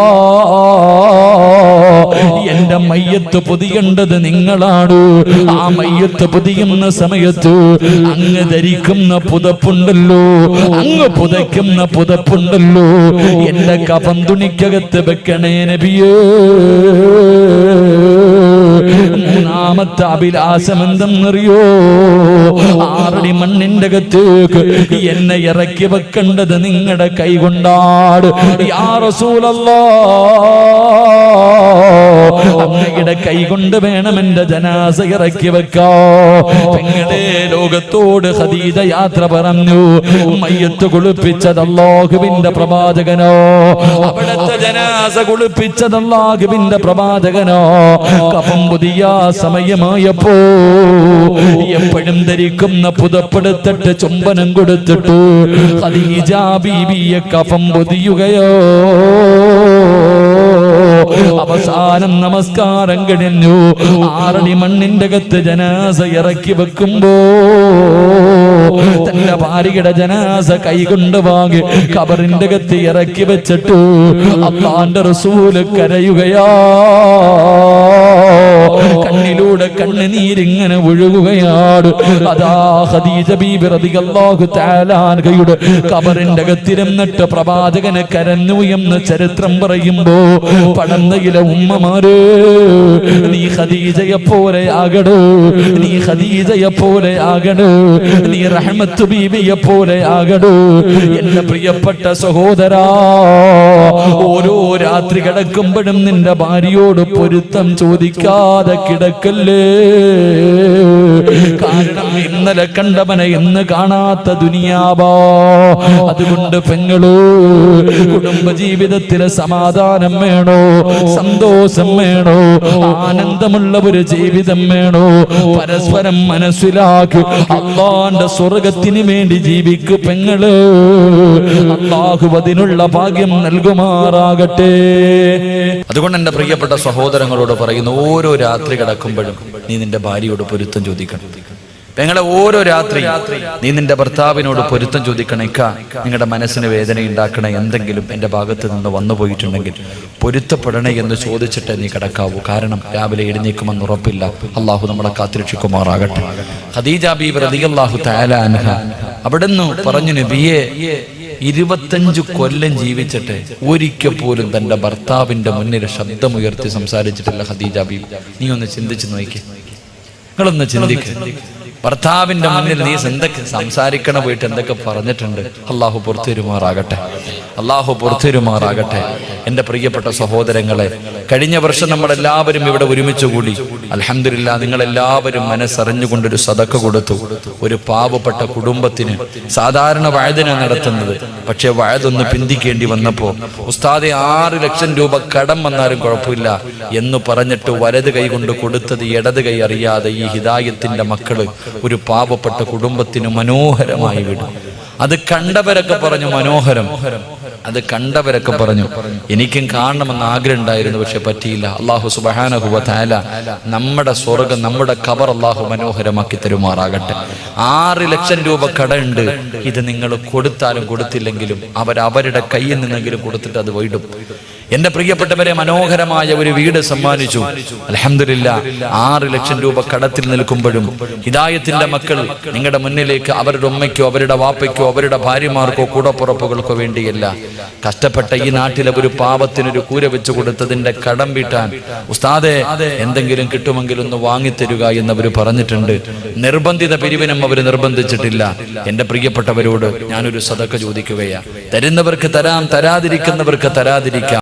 എന്റെ മയ്യത്ത് പൊതിയേണ്ടത് നിങ്ങളാണ്. ആ മയ്യത്ത് പൊതിയുന്ന സമയത്ത് അങ്ങ് ധരിക്കുന്ന പുതപ്പുണ്ടല്ലോ, അങ്ങ് പുതയ്ക്കുന്ന പുതപ്പുണ്ടല്ലോ, എന്റെ കഫൻ തുണിക്കകത്ത് വെക്കണേ നബിയേ. 3ാമത്തെ അഭിലാഷം എന്തെന്നറിയോ? 6 അടി മണ്ണിന്റെ അകത്തേക്ക് എന്നെ ഇറക്കി വെക്കേണ്ടത് നിങ്ങളുടെ കൈ കൊണ്ടാണ്. യാ റസൂലല്ലാഹ്, അങ്ങയുടെ കൈ കൊണ്ട് വേണം എന്റെ ജനാസ ഇറക്കി വെക്കാ. പെങ്ങളെ, ലോകത്തോട് ഖദീജ യാത്ര പറഞ്ഞു. മയ്യത്ത് കുളിപ്പിച്ചത് അല്ലാഹുവിന്റെ പ്രവാചകനോ, അവിടുത്തെ ജനാസ കുളിപ്പിച്ചത് അല്ലാഹുവിന്റെ പ്രവാചകനോ. കഫൻ പുതിയ സമയമായപ്പോ എപ്പോഴും ധരിക്കുന്ന പുതപ്പെടുത്തിട്ട് ചുംബനം കൊടുത്തിട്ട് ഖദീജ ബീബിയെ കഫൻ പൊതിയുകയോ. അവസാനം നമസ്കാരം കഴിഞ്ഞു. 6 അടി മണ്ണിന്റെ അകത്ത് ജനാസ ഇറക്കി വെക്കുമ്പോ തന്റെ ഭാര്യയുടെ ജനാസ കൈകൊണ്ട് വാങ്ങി ഖബറിന്റെ അകത്ത് ഇറക്കി വെച്ചിട്ട് അല്ലാഹുവിന്റെ റസൂല് കരയുകയാ. കണ്ണിലൂടെ കണ്ണുനീരിങ്ങനെ ഒഴുകുകയാണ്. അതാ ഖദീജ ബീബി റളിയല്ലാഹു തആല അൻഹയുടെ ഖബറിന്റെ അകത്തിരുന്നിട്ട് പ്രവാചകനെ കരഞ്ഞു എന്ന് ചരിത്രം പറയുമ്പോ, പടന്നയിലെ ഉമ്മമാര്, നീ ഖദീജയെ പോലെ ആകണോ, നീ ഖദീജയെ പോലെ ആകണോ, നീ റഹ്മത്ത് ബീബിയെ പോലെ ആകണോ. എന്റെ പ്രിയപ്പെട്ട സഹോദരാ, ഓരോ രാത്രി കിടക്കുമ്പോഴും നിന്റെ ഭാര്യയോട് പൊരുത്തം ചോദിക്കാതെ കിടക്കല്ലേ. കാരണം ഇന്നലെ കണ്ടവനെ ഇന്ന് കാണാത്ത ദുനിയാവാ. അതുകൊണ്ട് പെങ്ങള്, കുടുംബജീവിതത്തിലെ സമാധാനം വേണോ, സന്തോഷം വേണോ, ആനന്ദമുള്ള ഒരു ജീവിതം വേണോ, പരസ്പരം മനസ്സിലാക്കി അല്ലാഹുവിന്റെ സ്വർഗത്തിന് വേണ്ടി ജീവിക്കു പെങ്ങള്. അല്ലാഹു അതിനുള്ള ഭാഗ്യം നൽകുമാറാകട്ടെ. അതുകൊണ്ട് എന്റെ പ്രിയപ്പെട്ട സഹോദരങ്ങളോട് പറയുന്നു, ഓരോ രാത്രി കിടക്കുമ്പോഴും നീ നിന്റെ ഭാര്യയോട് പൊരുത്തം ചോദിക്കണം. പെങ്ങളെ, ഓരോ രാത്രി നീ നിന്റെ ഭർത്താവിനോട് പൊരുത്തം ചോദിക്കണേക്ക. നിങ്ങളുടെ മനസ്സിന് വേദന ഉണ്ടാക്കണ എന്തെങ്കിലും എന്റെ ഭാഗത്ത് നിന്ന് വന്നു പോയിട്ടുണ്ടെങ്കിൽ പൊരുത്തപ്പെടണേ എന്ന് ചോദിച്ചിട്ട് നീ കിടക്കാവൂ. കാരണം രാവിലെ എഴുന്നേക്കുമെന്ന് ഉറപ്പില്ല. അള്ളാഹു നമ്മളെ കാത്തിരക്ഷിക്കുമാറാകട്ടെ. ഖദീജ ബീബി റളിയല്ലാഹു തആല അൻഹ അവിടുന്ന് പറഞ്ഞു, നബിയെ, 25 കൊല്ലം ജീവിച്ചിട്ട് ഒരിക്കൽ പോലും തന്റെ ഭർത്താവിന്റെ മുന്നിൽ ശബ്ദമുയർത്തി സംസാരിച്ചിട്ടില്ല ഖദീജ ബീബി. നീ ഒന്ന് ചിന്തിച്ചു നോക്കി, നിങ്ങളൊന്ന് ചിന്തിക്ക്. ഭർത്താവിന്റെ മുന്നിൽ നീ എന്തൊക്കെ സംസാരിക്കണ പോയിട്ട് എന്തൊക്കെ പറഞ്ഞിട്ടുണ്ട്. അള്ളാഹു പുറത്തുരുമാറാകട്ടെ, അള്ളാഹു പുറത്തുരുമാറാകട്ടെ. എന്റെ പ്രിയപ്പെട്ട സഹോദരങ്ങളെ, കഴിഞ്ഞ വർഷം നമ്മളെല്ലാവരും ഇവിടെ ഒരുമിച്ച് കൂടി. അൽഹംദുലില്ലാഹ്, നിങ്ങളെല്ലാവരും മനസ്സറിഞ്ഞുകൊണ്ടൊരു സദഖ കൊടുത്തു. ഒരു പാവപ്പെട്ട കുടുംബത്തിന് സാധാരണ വഅദിന നടത്തുന്നത്, പക്ഷെ വഅദൊന്ന് പിന്തിക്കേണ്ടി വന്നപ്പോ ഉസ്താദെ 6 ലക്ഷം രൂപ കടം വന്നാലും കുഴപ്പമില്ല എന്ന് പറഞ്ഞിട്ട് വലത് കൈ കൊണ്ട് കൊടുത്തത് ഇടത് കൈ അറിയാതെ ഈ ഹിദായത്തിന്റെ മക്കള് ഒരു പാവപ്പെട്ട കുടുംബത്തിന് മനോഹരമായി വിടും. അത് കണ്ടവരൊക്കെ പറഞ്ഞു മനോഹരം. അത് കണ്ടവരൊക്കെ പറഞ്ഞു എനിക്കും കാണണമെന്ന് ആഗ്രഹം ഉണ്ടായിരുന്നു, പക്ഷെ പറ്റിയില്ല. അല്ലാഹു സുബ്ഹാനഹു വ തആല നമ്മുടെ സ്വർഗ്ഗം, നമ്മുടെ ഖബർ അല്ലാഹു മനോഹരമാക്കി തരുമാറാകട്ടെ. 6 ലക്ഷം രൂപ കടമുണ്ട്. ഇത് നിങ്ങൾ കൊടുത്താലും കൊടുത്തില്ലെങ്കിലും അവരുടെ കയ്യിൽ നിന്നെങ്കിലും കൊടുത്തിട്ട് അത് വീടും. എന്റെ പ്രിയപ്പെട്ടവരെ, മനോഹരമായ ഒരു വീട് സമ്മാനിച്ചു. അൽഹംദുലില്ലാഹ്. 6 ലക്ഷം രൂപ കടത്തിൽ നിൽക്കുമ്പോഴും ഹിദായത്തിന്റെ മക്കൾ നിങ്ങളുടെ മുന്നിലേക്ക് അവരുടെ ഉമ്മയ്ക്കോ അവരുടെ വാപ്പയ്ക്കോ അവരുടെ ഭാര്യമാർക്കോ കൂടപ്പുറപ്പുകൾക്കോ വേണ്ടിയല്ല, കഷ്ടപ്പെട്ട ഈ നാട്ടിലെ ഒരു പാവത്തിനൊരു കൂര വെച്ച് കൊടുത്തതിന്റെ കടം വീട്ടാൻ ഉസ്താദെ എന്തെങ്കിലും കിട്ടുമെങ്കിൽ ഒന്ന് വാങ്ങിത്തരുക എന്നവർ പറഞ്ഞിട്ടുണ്ട്. നിർബന്ധിത പിരിവിനും അവർ നിർബന്ധിച്ചിട്ടില്ല. എന്റെ പ്രിയപ്പെട്ടവരോട് ഞാനൊരു സദഖ ചോദിക്കുകയാണ്. തരുന്നവർക്ക് തരാം, തരാതിരിക്കുന്നവർക്ക് തരാതിരിക്കാം.